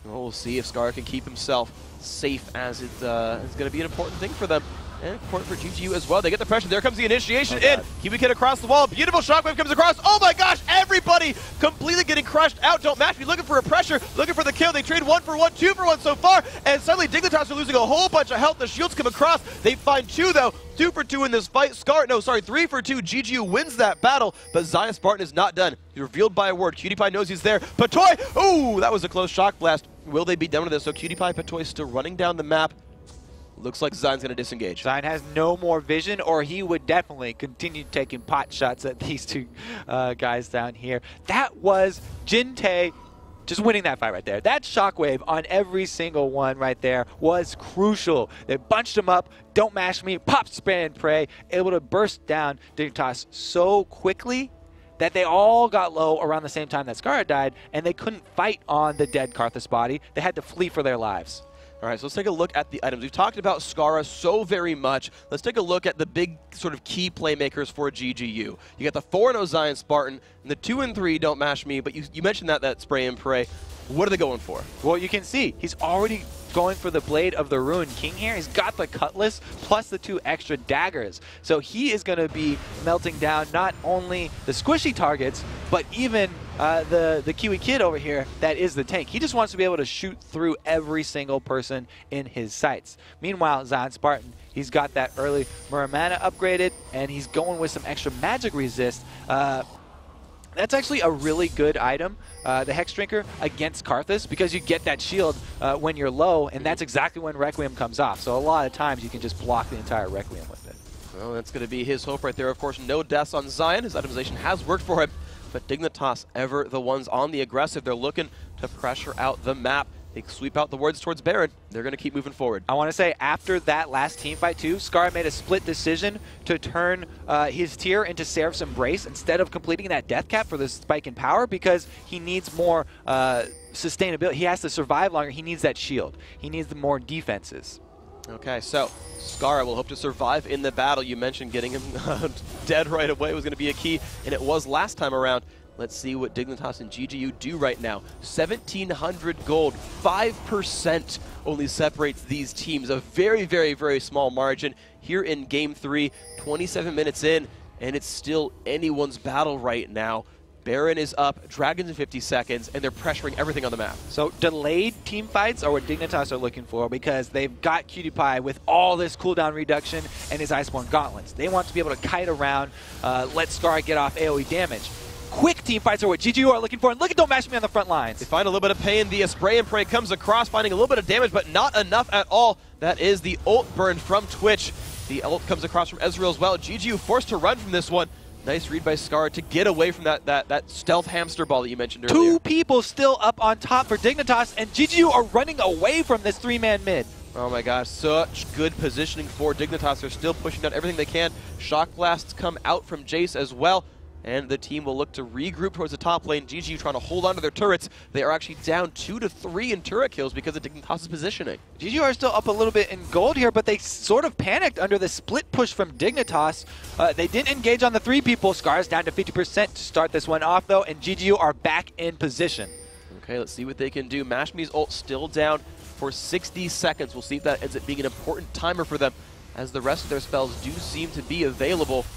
Well, we'll see if Skara can keep himself safe, as it's going to be an important thing for them. And important for GGU as well. They get the pressure. There comes the initiation in. Kiwi Kid across the wall. Beautiful shockwave comes across. Oh my gosh, everybody completely getting crushed out. Don't match me. Looking for a pressure, looking for the kill. They trade 1 for 1, 2 for 1 so far. And suddenly Dignitas are losing a whole bunch of health. The shields come across. They find 2 though. 2 for 2 in this fight. 3 for 2. GGU wins that battle, but Zion Spartan is not done. He's revealed by a word. Cutie Pie knows he's there. Patoy! Oh, that was a close shock blast. Will they be done with this? So Cutie Pie Patoy still running down the map. Looks like Zion's going to disengage. Zion has no more vision, or he would definitely continue taking pot shots at these 2 guys down here. That was Jin-Tae just winning that fight right there. That shockwave on every single one right there was crucial. They bunched him up, don't mash me, pop, spray, and pray, able to burst down Dignitas so quickly that they all got low around the same time that Skara died, and they couldn't fight on the dead Karthus body. They had to flee for their lives. All right, so let's take a look at the items. We've talked about Skara so very much. Let's take a look at the big sort of key playmakers for GGU. You got the 4-0 Zion Spartan, and the 2 and 3 Don't Mash Me, but you mentioned that spray and pray. What are they going for? Well, you can see he's already going for the Blade of the Ruined King here. He's got the Cutlass plus the 2 extra daggers. So he is going to be melting down not only the squishy targets, but even the Kiwi Kid over here that is the tank. He just wants to be able to shoot through every single person in his sights. Meanwhile, Zion Spartan, he's got that early Muramana upgraded, and he's going with some extra magic resist. That's actually a really good item, the Hex Drinker, against Karthus, because you get that shield when you're low, and that's exactly when Requiem comes off. So a lot of times you can just block the entire Requiem with it. Well, that's going to be his hope right there. Of course, no deaths on Zion. His itemization has worked for him, but Dignitas, ever the ones on the aggressive. They're looking to pressure out the map. They sweep out the wards towards Baron. They're going to keep moving forward. I want to say after that last team fight too, Skara made a split decision to turn his tier into Seraph's Embrace instead of completing that death cap for the spike in power, because he needs more sustainability. He has to survive longer. He needs that shield. He needs the more defenses. Okay, so Skara will hope to survive in the battle. You mentioned getting him dead right away was going to be a key, and it was last time around. Let's see what Dignitas and GGU do right now. 1,700 gold, 5% only separates these teams. A very, very, very small margin here in Game 3, 27 minutes in, and it's still anyone's battle right now. Baron is up, Dragons in 50 seconds, and they're pressuring everything on the map. So delayed team fights are what Dignitas are looking for, because they've got Cutie Pie with all this cooldown reduction and his Iceborne Gauntlets. They want to be able to kite around, let Skara get off AoE damage. Quick team fights are what GGU are looking for, and look at Don't Mash Me on the front lines. They find a little bit of pain. The spray and pray comes across, finding a little bit of damage, but not enough at all. That is the ult burn from Twitch. The ult comes across from Ezreal as well. GGU forced to run from this one. Nice read by Skara to get away from that stealth hamster ball that you mentioned earlier. 2 people still up on top for Dignitas, and GGU are running away from this 3-man mid. Oh my gosh, such good positioning for Dignitas. They're still pushing down everything they can. Shock blasts come out from Jace as well. And the team will look to regroup towards the top lane. GGU trying to hold on to their turrets. They are actually down 2 to 3 in turret kills because of Dignitas' positioning. GGU are still up a little bit in gold here, but they sort of panicked under the split push from Dignitas. They didn't engage on the 3 people. Skara's down to 50% to start this one off, though, and GGU are back in position. Okay, let's see what they can do. Mashme's ult still down for 60 seconds. We'll see if that ends up being an important timer for them, as the rest of their spells do seem to be available.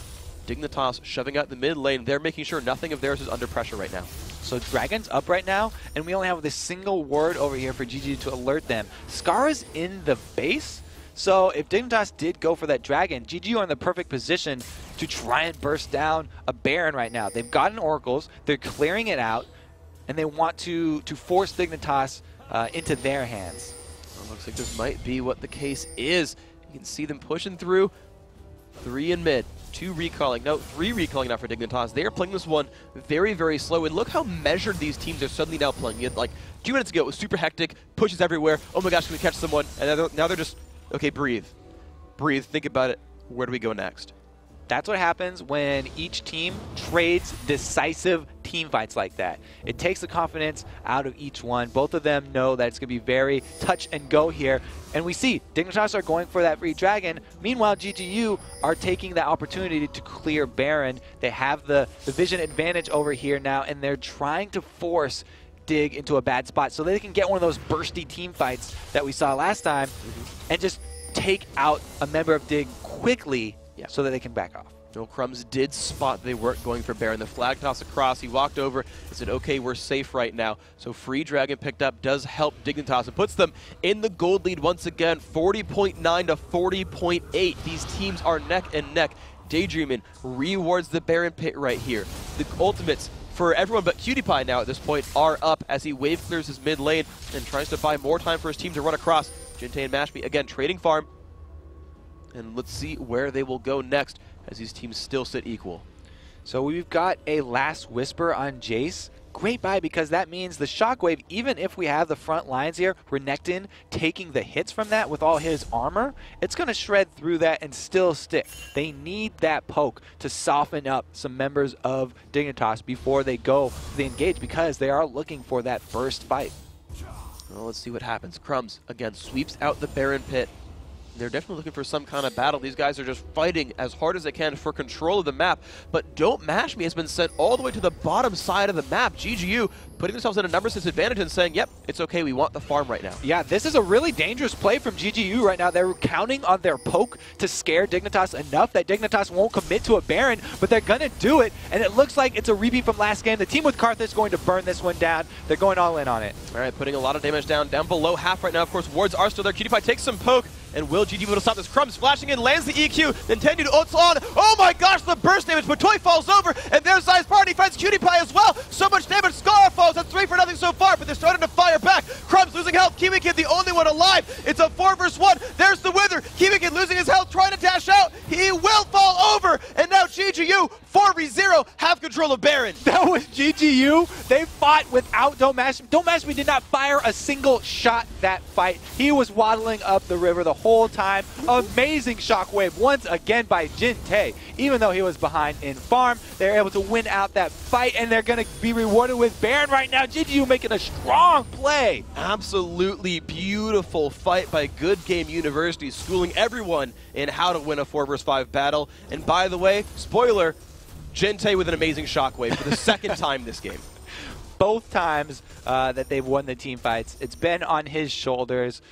Dignitas shoving out the mid lane. They're making sure nothing of theirs is under pressure right now. So Dragon's up right now, and we only have this single word over here for GGU to alert them. Skara's in the base, so if Dignitas did go for that Dragon, GGU are in the perfect position to try and burst down a Baron right now. They've gotten Oracles, they're clearing it out, and they want to force Dignitas into their hands. Well, looks like this might be what the case is. You can see them pushing through. 3 in mid, 2 recalling, no, 3 recalling now for Dignitas. They are playing this one very, very slow, and look how measured these teams are suddenly now playing. You had, like 2 minutes ago, it was super hectic, pushes everywhere, oh my gosh, can we catch someone? And now they're just, okay, breathe. Breathe, think about it, where do we go next? That's what happens when each team trades decisive team fights like that. It takes the confidence out of each one. Both of them know that it's going to be very touch and go here. And we see Dignitas are going for that free dragon. Meanwhile, GGU are taking the opportunity to clear Baron. They have the vision advantage over here now, and they're trying to force Dig into a bad spot so they can get one of those bursty team fights that we saw last time and just take out a member of Dig quickly so that they can back off. No, Crumbs did spot they weren't going for Baron. The flag toss across. He walked over and said, okay, we're safe right now. So free dragon picked up does help Dignitas and puts them in the gold lead once again, 40.9 to 40.8. These teams are neck and neck. Daydreamin rewards the Baron pit right here. The ultimates for everyone but Cutie Pie now at this point are up as he wave clears his mid lane and tries to buy more time for his team to run across. Jintei and Mashmi again trading farm. And let's see where they will go next as these teams still sit equal. So we've got a last whisper on Jace. Great buy because that means the Shockwave, even if we have the front lines here, Renekton taking the hits from that with all his armor, it's going to shred through that and still stick. They need that poke to soften up some members of Dignitas before they go to the engage because they are looking for that burst fight. Well, let's see what happens. Crumbs, again, sweeps out the Baron pit. They're definitely looking for some kind of battle. These guys are just fighting as hard as they can for control of the map. But Don't Mash Me has been sent all the way to the bottom side of the map. GGU putting themselves in a numbers disadvantage and saying, yep, it's okay, we want the farm right now. Yeah, this is a really dangerous play from GGU right now. They're counting on their poke to scare Dignitas enough that Dignitas won't commit to a Baron, but they're going to do it. And it looks like it's a repeat from last game. The team with Karthus is going to burn this one down. They're going all in on it. All right, putting a lot of damage down below half right now. Of course, wards are still there. Cutie Pie takes some poke. And will GG be able to stop this? Crumbs flashing in, lands the EQ, Nintendo ults on. Oh my gosh, the burst damage, but Toy falls over, and their size party finds Cutie Pie as well. So much damage, Scar falls, that's 3 for nothing so far, but they're starting to fire back. Crumbs losing health, Kiwi Kid the only one alive. It's a 4 versus 1, there's the Wither. Kiwi Kid losing his health, trying to dash out. He will fall over, and now GGU, 4v0, have control of Baron. That was GGU. They fought without Don't Mash Me. Don't Mash Me did not fire a single shot that fight. He was waddling up the river the whole time. Amazing shockwave once again by Jintei. Even though he was behind in farm, they're able to win out that fight, and they're going to be rewarded with Baron right now. GGU making a strong play. Absolutely beautiful fight by Good Game University, schooling everyone in how to win a 4 vs 5 battle. And by the way, spoiler, Jintei with an amazing shockwave for the second time this game. Both times that they've won the team fights, it's been on his shoulders.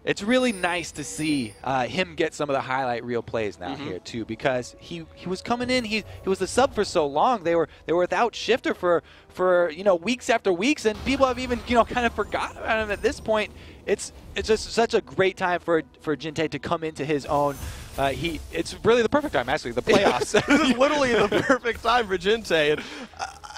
It's really nice to see him get some of the highlight reel plays now here too, because he was coming in. He was the sub for so long. They were without Shifter for weeks after weeks, and people have even kind of forgotten about him at this point. It's just such a great time for Jintei to come into his own. It's really the perfect time, actually, the playoffs. This is literally the perfect time for Jintei. And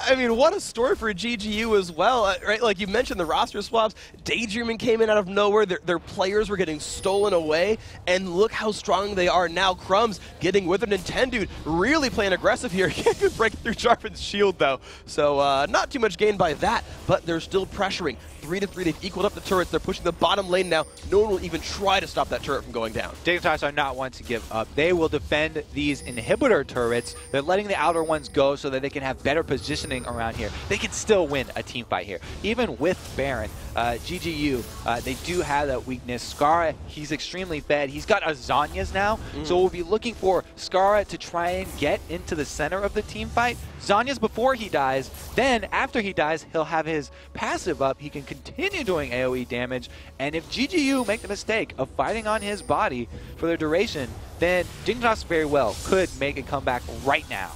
I mean, what a story for GGU as well, right? Like you mentioned, the roster swaps. Daydreaming came in out of nowhere. Their players were getting stolen away, and look how strong they are now. Crumbs getting with a Nintendo, really playing aggressive here. Can't even break through Sharpen's shield, though. So not too much gain by that, but they're still pressuring. 3-3, they've equaled up the turrets. They're pushing the bottom lane now. No one will even try to stop that turret from going down. Dignitas are not one to give up. They will defend these inhibitor turrets. They're letting the outer ones go so that they can have better positioning around here. They can still win a team fight here. Even with Baron, GGU, they do have that weakness. Skara, he's extremely fed. He's got Azanias now, so we'll be looking for Skara to try and get into the center of the team fight. Zanias before he dies, then after he dies, he'll have his passive up. He can continue doing AoE damage, and if GGU make the mistake of fighting on his body for the duration, then Dignitas very well could make a comeback right now.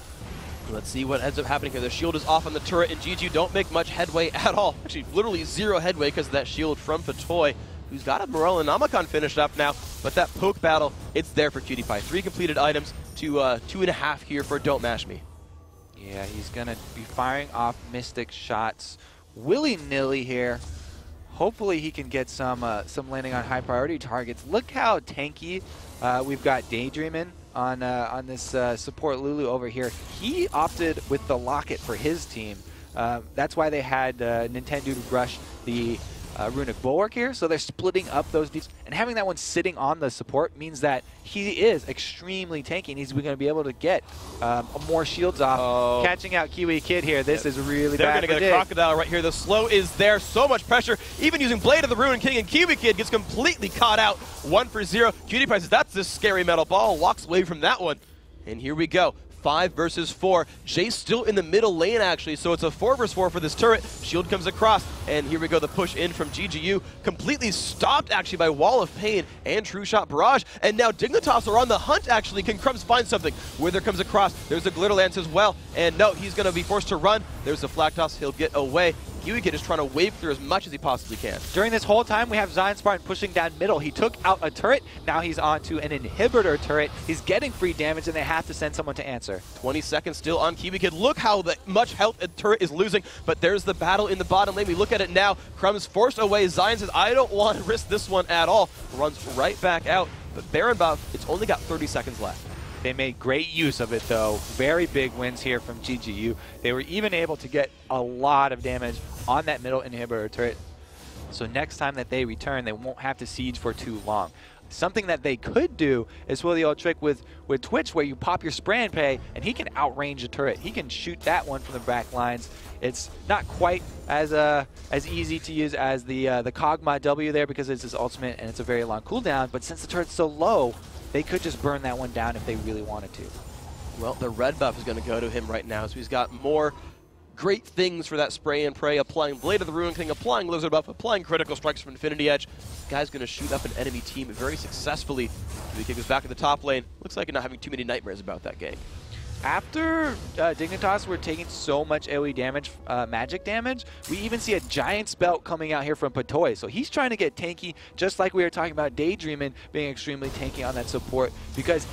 Let's see what ends up happening here. The shield is off on the turret, and GGU don't make much headway at all. Actually, literally zero headway because of that shield from Patoy, who's got a Morel and Namacon finished up now. But that poke battle, it's there for Cutie Pie. 3 completed items to 2.5 here for Don't Mash Me. Yeah, he's going to be firing off Mystic shots willy-nilly here. Hopefully he can get some landing on high priority targets. Look how tanky we've got Daydreamin' on this support Lulu over here. He opted with the Locket for his team. That's why they had Nintendo rush the Runic Bulwark here, so they're splitting up those deeps. And having that one sitting on the support means that he is extremely tanky, and he's going to be able to get more shields off. Catching out Kiwi Kid here, this is really They're bad going to for get a Dig. Crocodile right here. The slow is there, so much pressure. Even using Blade of the Ruin King, and Kiwi Kid gets completely caught out. 1 for 0. Cutie Pie says, that's this scary metal ball. Walks away from that one. And here we go. 5 versus 4. Jay's still in the middle lane, actually, so it's a 4 versus 4 for this turret. Shield comes across, and here we go. The push in from GGU. Completely stopped, actually, by Wall of Pain and True Shot Barrage. And now Dignitas are on the hunt, actually. Can Crumbs find something? Wither comes across. There's a Glitter Lance as well. And no, he's going to be forced to run. There's the Flak Toss. He'll get away. Kiwi Kid is trying to wave through as much as he possibly can. During this whole time, we have Zion Spartan pushing down middle. He took out a turret. Now he's onto an inhibitor turret. He's getting free damage, and they have to send someone to answer. 20 seconds still on Kiwi Kid. Look how much health a turret is losing, but there's the battle in the bottom lane. We look at it now. Crumbs forced away. Zion says, I don't want to risk this one at all. Runs right back out, but Baron buff, it's only got 30 seconds left. They made great use of it, though. Very big wins here from GGU. They were even able to get a lot of damage on that middle inhibitor turret. So next time that they return, they won't have to siege for too long. Something that they could do is pull the old trick with Twitch, where you pop your spray and pay, and he can outrange a turret. He can shoot that one from the back lines. It's not quite as easy to use as the Kog'Maw W there, because it's his ultimate and it's a very long cooldown. But since the turret's so low, they could just burn that one down if they really wanted to. Well, the red buff is going to go to him right now, so he's got more great things for that spray and pray, applying Blade of the Ruin King, applying Lizard buff, applying critical strikes from Infinity Edge. This guy's going to shoot up an enemy team very successfully. The kick goes back to the top lane. Looks like you're not having too many nightmares about that game. After Dignitas were taking so much AoE damage, magic damage, we even see a Giant's Belt coming out here from Patoy. So he's trying to get tanky, just like we were talking about Daydreamin' being extremely tanky on that support, because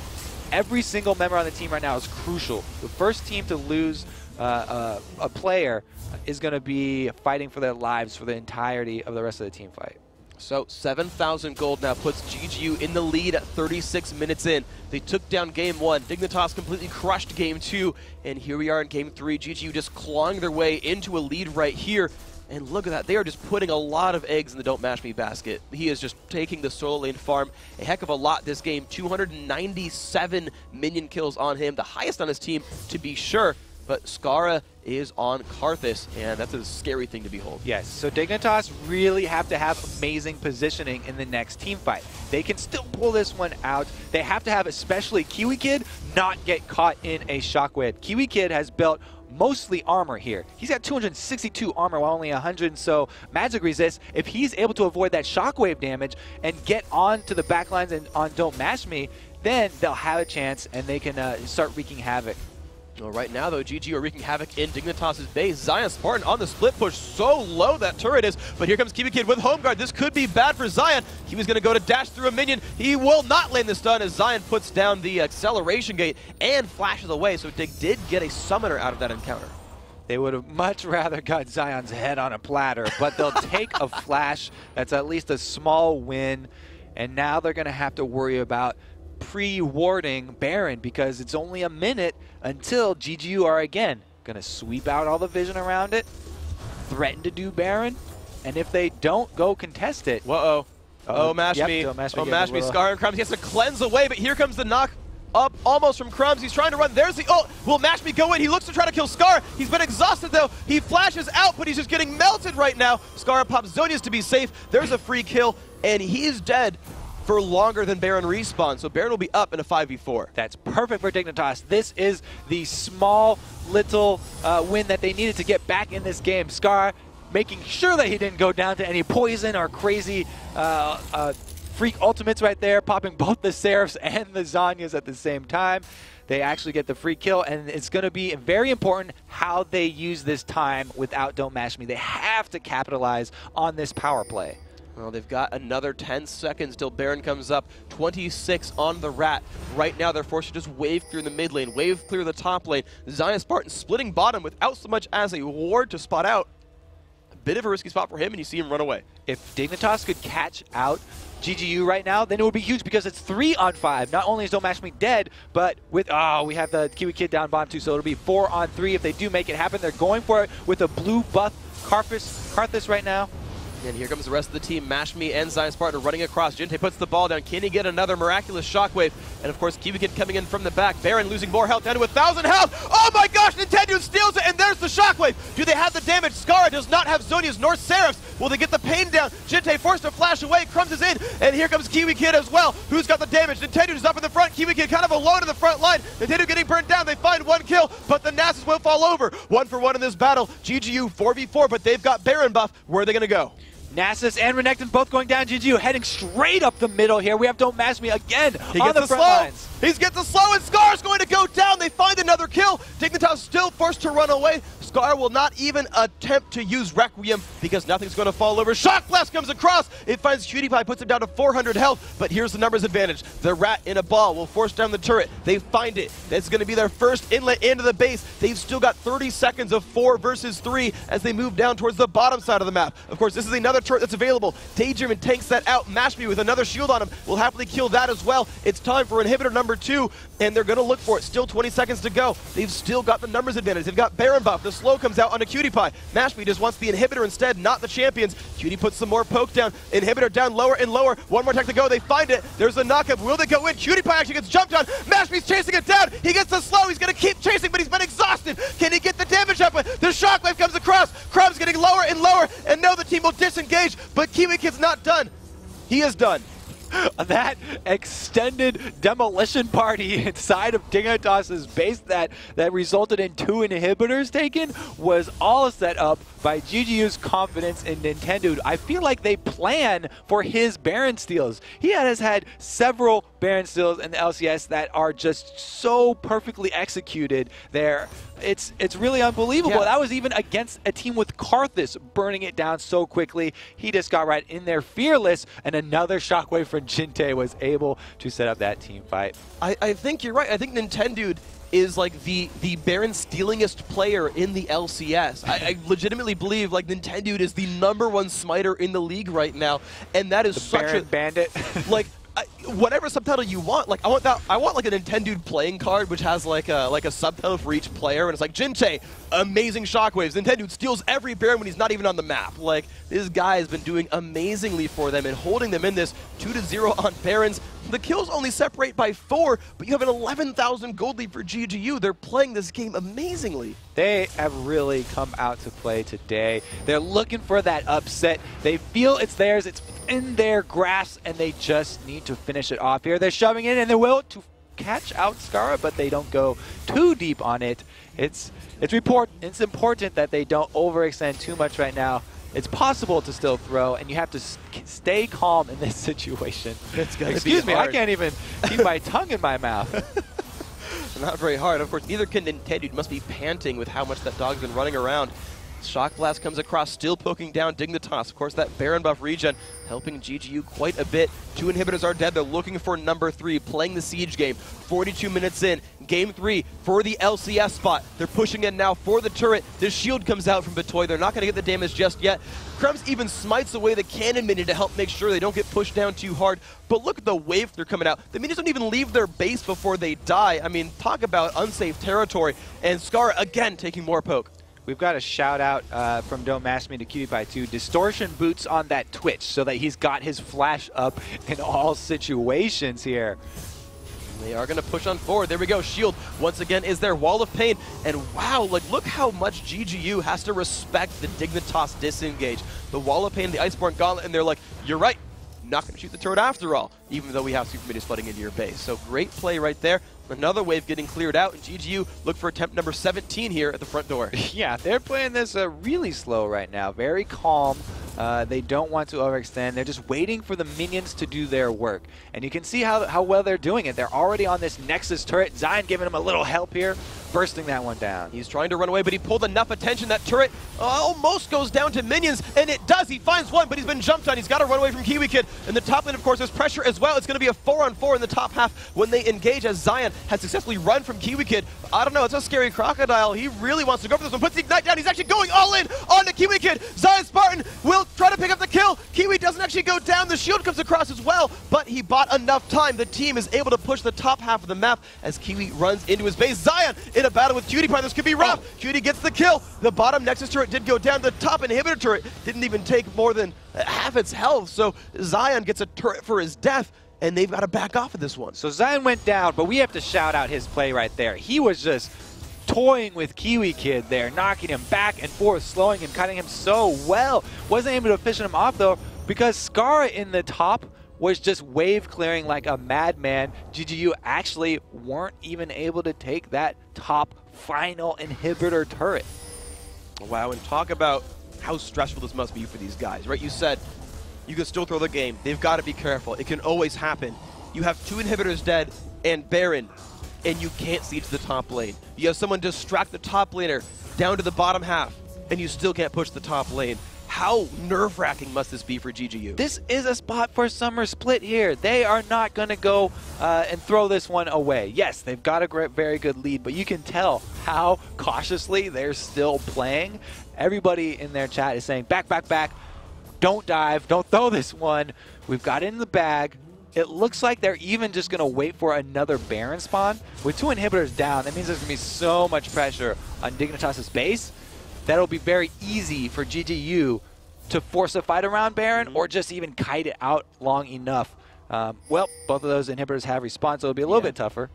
every single member on the team right now is crucial. The first team to lose a player is going to be fighting for their lives for the entirety of the rest of the team fight. So 7,000 gold now puts GGU in the lead at 36 minutes in. They took down game 1. Dignitas completely crushed game 2. And here we are in game 3. GGU just clawing their way into a lead right here. And look at that. They are just putting a lot of eggs in the Don't Mash Me basket. He is just taking the solo lane farm a heck of a lot this game. 297 minion kills on him. The highest on his team, to be sure. But Skara is on Karthus, and that's a scary thing to behold. Yes, so Dignitas really have to have amazing positioning in the next team fight. They can still pull this one out. They have to have, especially Kiwi Kid, not get caught in a shockwave. Kiwi Kid has built mostly armor here. He's got 262 armor while only 100 so magic resist. If he's able to avoid that shockwave damage and get on to the backlines and on Don't Mash Me, then they'll have a chance and they can start wreaking havoc. Well, right now, though, GG are wreaking havoc in Dignitas' base. Zion Spartan on the split push, so low that turret is, but here comes Kiwi Kid with home guard. This could be bad for Zion. He was going to go to dash through a minion. He will not land the stun as Zion puts down the acceleration gate and flashes away, so Dig did get a summoner out of that encounter. They would have much rather got Zion's head on a platter, but they'll take a flash. That's at least a small win, and now they're going to have to worry about pre-warding Baron, because it's only a minute until GGU are again going to sweep out all the vision around it, threaten to do Baron, and if they don't go contest it. Whoa. Oh, Mash Me. Oh, Mash Me, Scar and Crumbs. He has to cleanse away, but here comes the knock up almost from Crumbs. He's trying to run. There's the will Mash Me go in? He looks to try to kill Scar. He's been exhausted though. He flashes out, but he's just getting melted right now. Scar pops Zonia's to be safe. There's a free kill, and he's dead for longer than Baron respawns. So Baron will be up in a 5v4. That's perfect for Dignitas. This is the small little win that they needed to get back in this game. Scar making sure that he didn't go down to any poison or crazy freak ultimates right there, popping both the Seraphs and the Zhonya's at the same time. They actually get the free kill, and it's going to be very important how they use this time without Don't Mash Me. They have to capitalize on this power play. Well, they've got another 10 seconds till Baron comes up. 26 on the Rat. Right now, they're forced to just wave through the mid lane, wave clear the top lane. Zion Spartan splitting bottom without so much as a ward to spot out. A bit of a risky spot for him, and you see him run away. If Dignitas could catch out GGU right now, then it would be huge, because it's 3-on-5. Not only is Don't Mash Me dead, but with, we have the Kiwi Kid down bottom too, so it'll be 4-on-3 if they do make it happen. They're going for it with a blue buff Karthus right now. And here comes the rest of the team. Mashme and Zion Spartan running across. Jinte puts the ball down. Can he get another miraculous shockwave? And of course, KiwiKid coming in from the back. Baron losing more health, down to 1,000 health. Oh my gosh, Nintendo steals it, and there's the shockwave. Do they have the damage? Skara does not have Zonia's nor Seraph's. Will they get the pain down? Jinte forced to flash away. Crumbs is in, and here comes KiwiKid as well. Who's got the damage? Nintendo is up in the front. KiwiKid kind of alone in the front line. Nintendo getting burnt down. They find one kill, but the Nasus will fall over. 1 for 1 in this battle. GGU 4v4, but they've got Baron buff. Where are they going to go? Nasus and Renekton both going down. GGU heading straight up the middle here. We have Don't Mash Me again on the front lines. He gets the slow, and Scar's going to go down. They find another kill. Dignitas still forced to run away. Scar will not even attempt to use Requiem because nothing's going to fall over. Shock Blast comes across. It finds PewDiePie, puts him down to 400 health, but here's the numbers advantage. The rat in a ball will force down the turret. They find it. That's going to be their first inlet into the base. They've still got 30 seconds of 4 versus 3 as they move down towards the bottom side of the map. Of course, this is another turret that's available. Daydream tanks that out. Mashme with another shield on him will happily kill that as well. It's time for inhibitor number 2, and they're going to look for it. Still 20 seconds to go. They've still got the numbers advantage. They've got Baron buff. The slow comes out onto PewDiePie. Mashme just wants the inhibitor instead, not the champions. Cutie puts some more poke down. Inhibitor down lower and lower. One more attack to go. They find it. There's a knockup. Will they go in? PewDiePie actually gets jumped on. Mashme's chasing it down. He gets the slow. He's going to keep chasing, but he's been exhausted. Can he get the damage up? The shockwave comes across. Crumb's getting lower and lower, and now the team will disengage, but KiwiKid's not done. He is done. That extended demolition party inside of Dignitas's base that resulted in 2 inhibitors taken was all set up by GGU's confidence in Nintendo. I feel like they plan for his Baron steals. He has had several Baron steals in the LCS that are just so perfectly executed there. It's really unbelievable. Yeah. That was even against a team with Karthus burning it down so quickly. He just got right in there fearless, and another shockwave from Jinte was able to set up that team fight. I think you're right. I think Nintendo is like the Baron stealingest player in the LCS. I legitimately believe like Nintendo is the #1 smiter in the league right now, and that is such Baron a bandit. like. Whatever subtitle you want, like I want like an Nintendo playing card which has like a subtitle for each player, and it's like Jinte, amazing shockwaves. Nintendo steals every Baron when he's not even on the map. Like this guy has been doing amazingly for them and holding them in this 2-0 on Barons. The kills only separate by 4, but you have an 11,000 gold lead for GGU. They're playing this game amazingly. They have really come out to play today. They're looking for that upset. They feel it's theirs. It's in their grasp, and they just need to finish it off here. They're shoving in, and they're willing to catch out Skara, but they don't go too deep on it. It's important that they don't overextend too much right now. It's possible to still throw, and you have to stay calm in this situation. Excuse me, I can't even keep my tongue in my mouth. Not very hard. Of course, neither can Nintendo. You must be panting with how much that dog's been running around. Shock Blast comes across, still poking down Dignitas. Of course, that Baron buff regen helping GGU quite a bit. 2 inhibitors are dead. They're looking for number 3, playing the siege game. 42 minutes in, game 3 for the LCS spot. They're pushing in now for the turret. The shield comes out from Batoy. They're not going to get the damage just yet. Crumbs even smites away the cannon minion to help make sure they don't get pushed down too hard. But look at the wave they're coming out. The minions don't even leave their base before they die. I mean, talk about unsafe territory. And Skara again taking more poke. We've got a shout out from Don't Mash Me to PewDiePie too. Distortion boots on that Twitch so that he's got his flash up in all situations here. They are going to push on forward. There we go. Shield once again is their wall of pain. And wow, like look how much GGU has to respect the Dignitas disengage. The wall of pain, the Iceborne Gauntlet, and they're like, you're right. Not going to shoot the turret after all, even though we have super minis flooding into your base. So great play right there. Another wave getting cleared out, and GGU look for attempt number 17 here at the front door. Yeah, they're playing this really slow right now, very calm. They don't want to overextend. They're just waiting for the minions to do their work. And you can see how well they're doing it. They're already on this Nexus turret. Zion giving him a little help here, bursting that one down. He's trying to run away, but he pulled enough attention. That turret almost goes down to minions, and it does. He finds one, but he's been jumped on. He's got to run away from KiwiKid. In the top lane, of course, there's pressure as well. It's going to be a 4-on-4 in the top half when they engage, as Zion has successfully run from KiwiKid. I don't know. It's a scary crocodile. He really wants to go for this one. Puts the Ignite down. He's actually going all in on the KiwiKid. Zion Spartan will try to pick up the kill. Kiwi doesn't actually go down. The shield comes across as well, but he bought enough time. The team is able to push the top half of the map as Kiwi runs into his base. Zion in a battle with Cutie Pie. This could be rough. Cutie gets the kill. The bottom Nexus turret did go down. The top inhibitor turret didn't even take more than half its health, so Zion gets a turret for his death, and they've got to back off of this one. So Zion went down, but we have to shout out his play right there. He was just toying with Kiwi Kid there, knocking him back and forth, slowing him, cutting him so well. Wasn't able to finish him off though, because Skara in the top was just wave clearing like a madman. GGU actually weren't even able to take that top final inhibitor turret. Wow, and talk about how stressful this must be for these guys, right? You said you can still throw the game. They've got to be careful. It can always happen. You have 2 inhibitors dead and Baron, and you can't see to the top lane. You have someone distract the top laner down to the bottom half, and you still can't push the top lane. How nerve-wracking must this be for GGU? This is a spot for Summer Split here. They are not going to go and throw this one away. Yes, they've got a very good lead, but you can tell how cautiously they're still playing. Everybody in their chat is saying, back, back, back. Don't dive. Don't throw this one. We've got it in the bag. It looks like they're even just going to wait for another Baron spawn. With 2 inhibitors down, that means there's going to be so much pressure on Dignitas' base that it'll be very easy for GGU to force a fight around Baron or just even kite it out long enough. Well, both of those inhibitors have respawn, so it'll be a little bit tougher.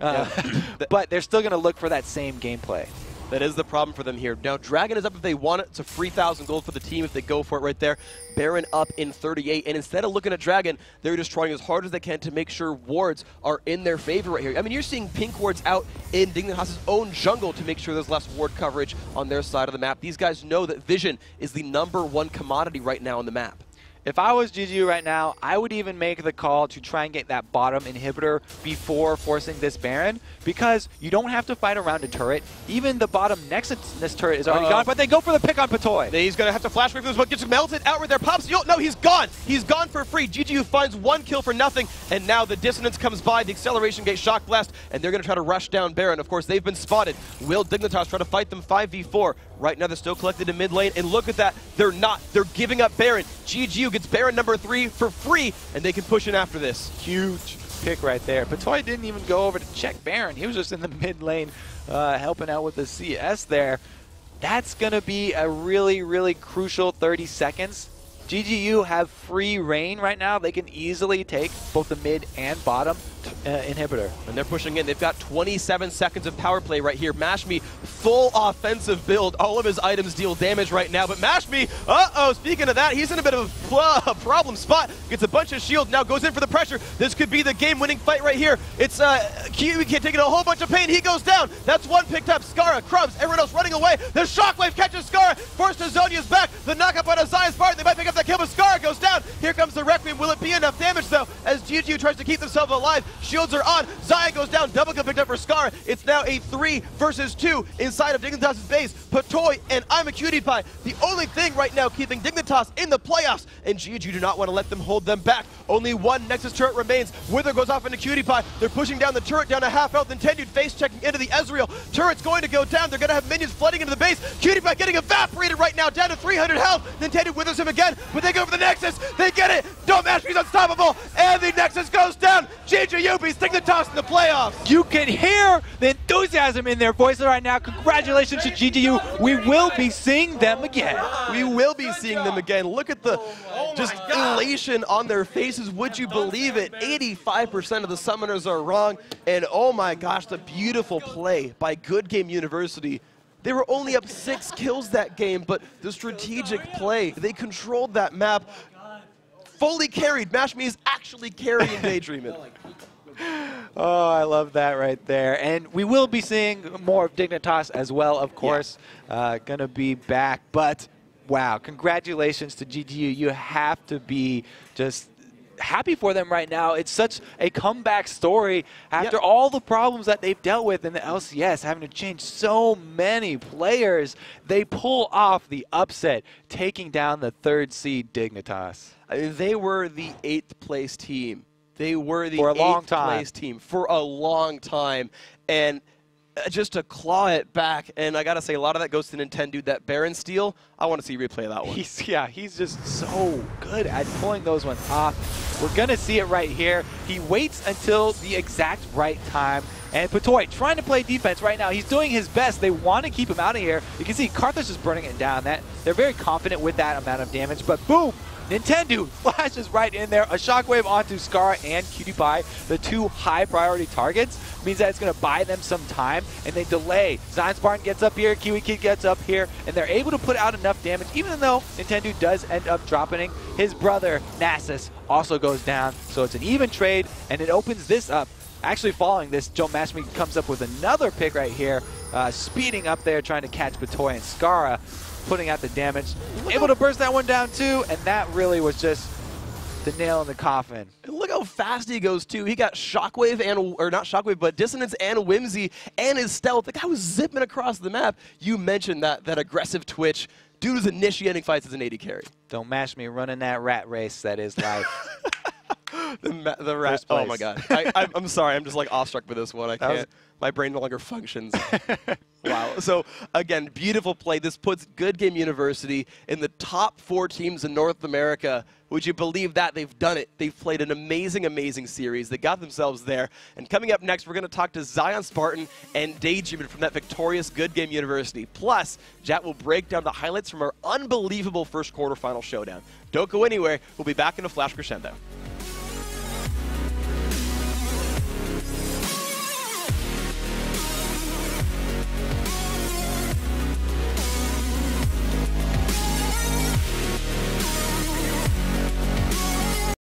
But they're still going to look for that same gameplay. That is the problem for them here. Now, Dragon is up if they want it. It's a free 1,000 gold for the team if they go for it right there. Baron up in 38, and instead of looking at Dragon, they're just trying as hard as they can to make sure wards are in their favor right here. I mean, you're seeing pink wards out in Dignitas' own jungle to make sure there's less ward coverage on their side of the map. These guys know that vision is the #1 commodity right now on the map. If I was GGU right now, I would even make the call to try and get that bottom inhibitor before forcing this Baron, because you don't have to fight around a turret. Even the bottom Nexus turret is already gone, but they go for the pick on Patoy. He's going to have to flash away from this one. Gets melted out right there. Pops. No, he's gone. He's gone for free. GGU finds 1 kill for nothing, and now the dissonance comes by. The acceleration gate shock blast, and they're going to try to rush down Baron. Of course, they've been spotted. Will Dignitas try to fight them 5v4? Right now, they're still collected in mid lane, and look at that. They're not. They're giving up Baron. GGU gets Baron #3 for free, and they can push in after this. Huge pick right there. Patoy didn't even go over to check Baron. He was just in the mid lane helping out with the CS there. That's going to be a really, really crucial 30 seconds. GGU have free reign right now. They can easily take both the mid and bottom inhibitor. And they're pushing in. They've got 27 seconds of power play right here. Mashme, full offensive build. All of his items deal damage right now. But Mashme, speaking of that, he's in a bit of a problem spot. Gets a bunch of shield, now goes in for the pressure. This could be the game-winning fight right here. It's Kiwi Kid taking a whole bunch of pain. He goes down. That's 1 picked up. Skara, Crumbs, everyone else running away. The shockwave catches Skara. Forced to Zonia's back. The knockup on a Zion's part. They might pick up that kill, but Skara goes down. Here comes the Requiem. Will it be enough damage, though, as GGU tries to keep themselves alive? Shields are on. Zion goes down. Double kill picked up for Skara. It's now a 3 versus 2 inside of Dignitas' base. Patoy and I'm a Cutie Pie. The only thing right now keeping Dignitas in the playoffs, and GGU do not want to let them hold them back. Only 1 Nexus turret remains. Wither goes off into Cutie Pie. They're pushing down the turret down to half health. Intended face checking into the Ezreal. Turret's going to go down. They're going to have minions flooding into the base. Cutie Pie getting evaporated right now, down to 300 health. Intended withers him again, but they go for the Nexus. They get it. Don't Mash, he's unstoppable, and the Nexus goes down. GGU beats Dignitas in the playoffs. You can hear the enthusiasm in their voices right now. Congratulations to GGU. We will be seeing them again. We will be seeing them again. Look at the just elation on their faces. Would you believe it? 85% of the summoners are wrong. And oh my gosh, the beautiful play by Good Game University. They were only up 6 kills that game, but the strategic play, they controlled that map. Fully carried. Mashme is actually carrying Daydreaming. Oh, I love that right there. And we will be seeing more of Dignitas as well, of course. Gonna be back. But, wow, congratulations to GGU. You have to be just happy for them right now. It's such a comeback story after all the problems that they've dealt with in the LCS, having to change so many players. They pull off the upset, taking down the 3rd seed Dignitas. I mean, they were the 8th place team. They were the for a long 8th time. place team for a long time. And just to claw it back. And I got to say, a lot of that goes to Nintendo. That Baron steal, I want to see replay of that one. He's just so good at pulling those ones off. We're going to see it right here. He waits until the exact right time. And Patoy trying to play defense right now. He's doing his best. They want to keep him out of here. You can see Karthus is burning it down. They're very confident with that amount of damage. But boom! Nintendo flashes right in there. A shockwave onto Skara and QtPie, the 2 high priority targets. Means that it's going to buy them some time, and they delay. Zion Spartan gets up here, Kiwi Kid gets up here, and they're able to put out enough damage, even though Nintendo does end up dropping. His brother, Nasus, also goes down. So it's an even trade, and it opens this up. Actually following this, Joe Mashmi comes up with another pick right here, speeding up there, trying to catch Patoy and Skara, putting out the damage. Able to burst that one down too, and that really was just the nail in the coffin. And look how fast he goes too. He got Shockwave or not Shockwave, but Dissonance and Whimsy and his stealth. The guy was zipping across the map. You mentioned that aggressive twitch. Dude was initiating fights as an AD carry. Don't mash me running that rat race that is life. the rat. Oh my god. I'm sorry. I'm just like awestruck with this one. I can't. My brain no longer functions. Wow. So again, beautiful play. This puts Good Game University in the top 4 teams in North America. Would you believe that? They've done it. They've played an amazing, amazing series. They got themselves there. And coming up next, we're going to talk to Zion Spartan and Daydreamin from that victorious Good Game University. Plus, Jat will break down the highlights from our unbelievable first quarterfinal showdown. Don't go anywhere. We'll be back in a flash crescendo.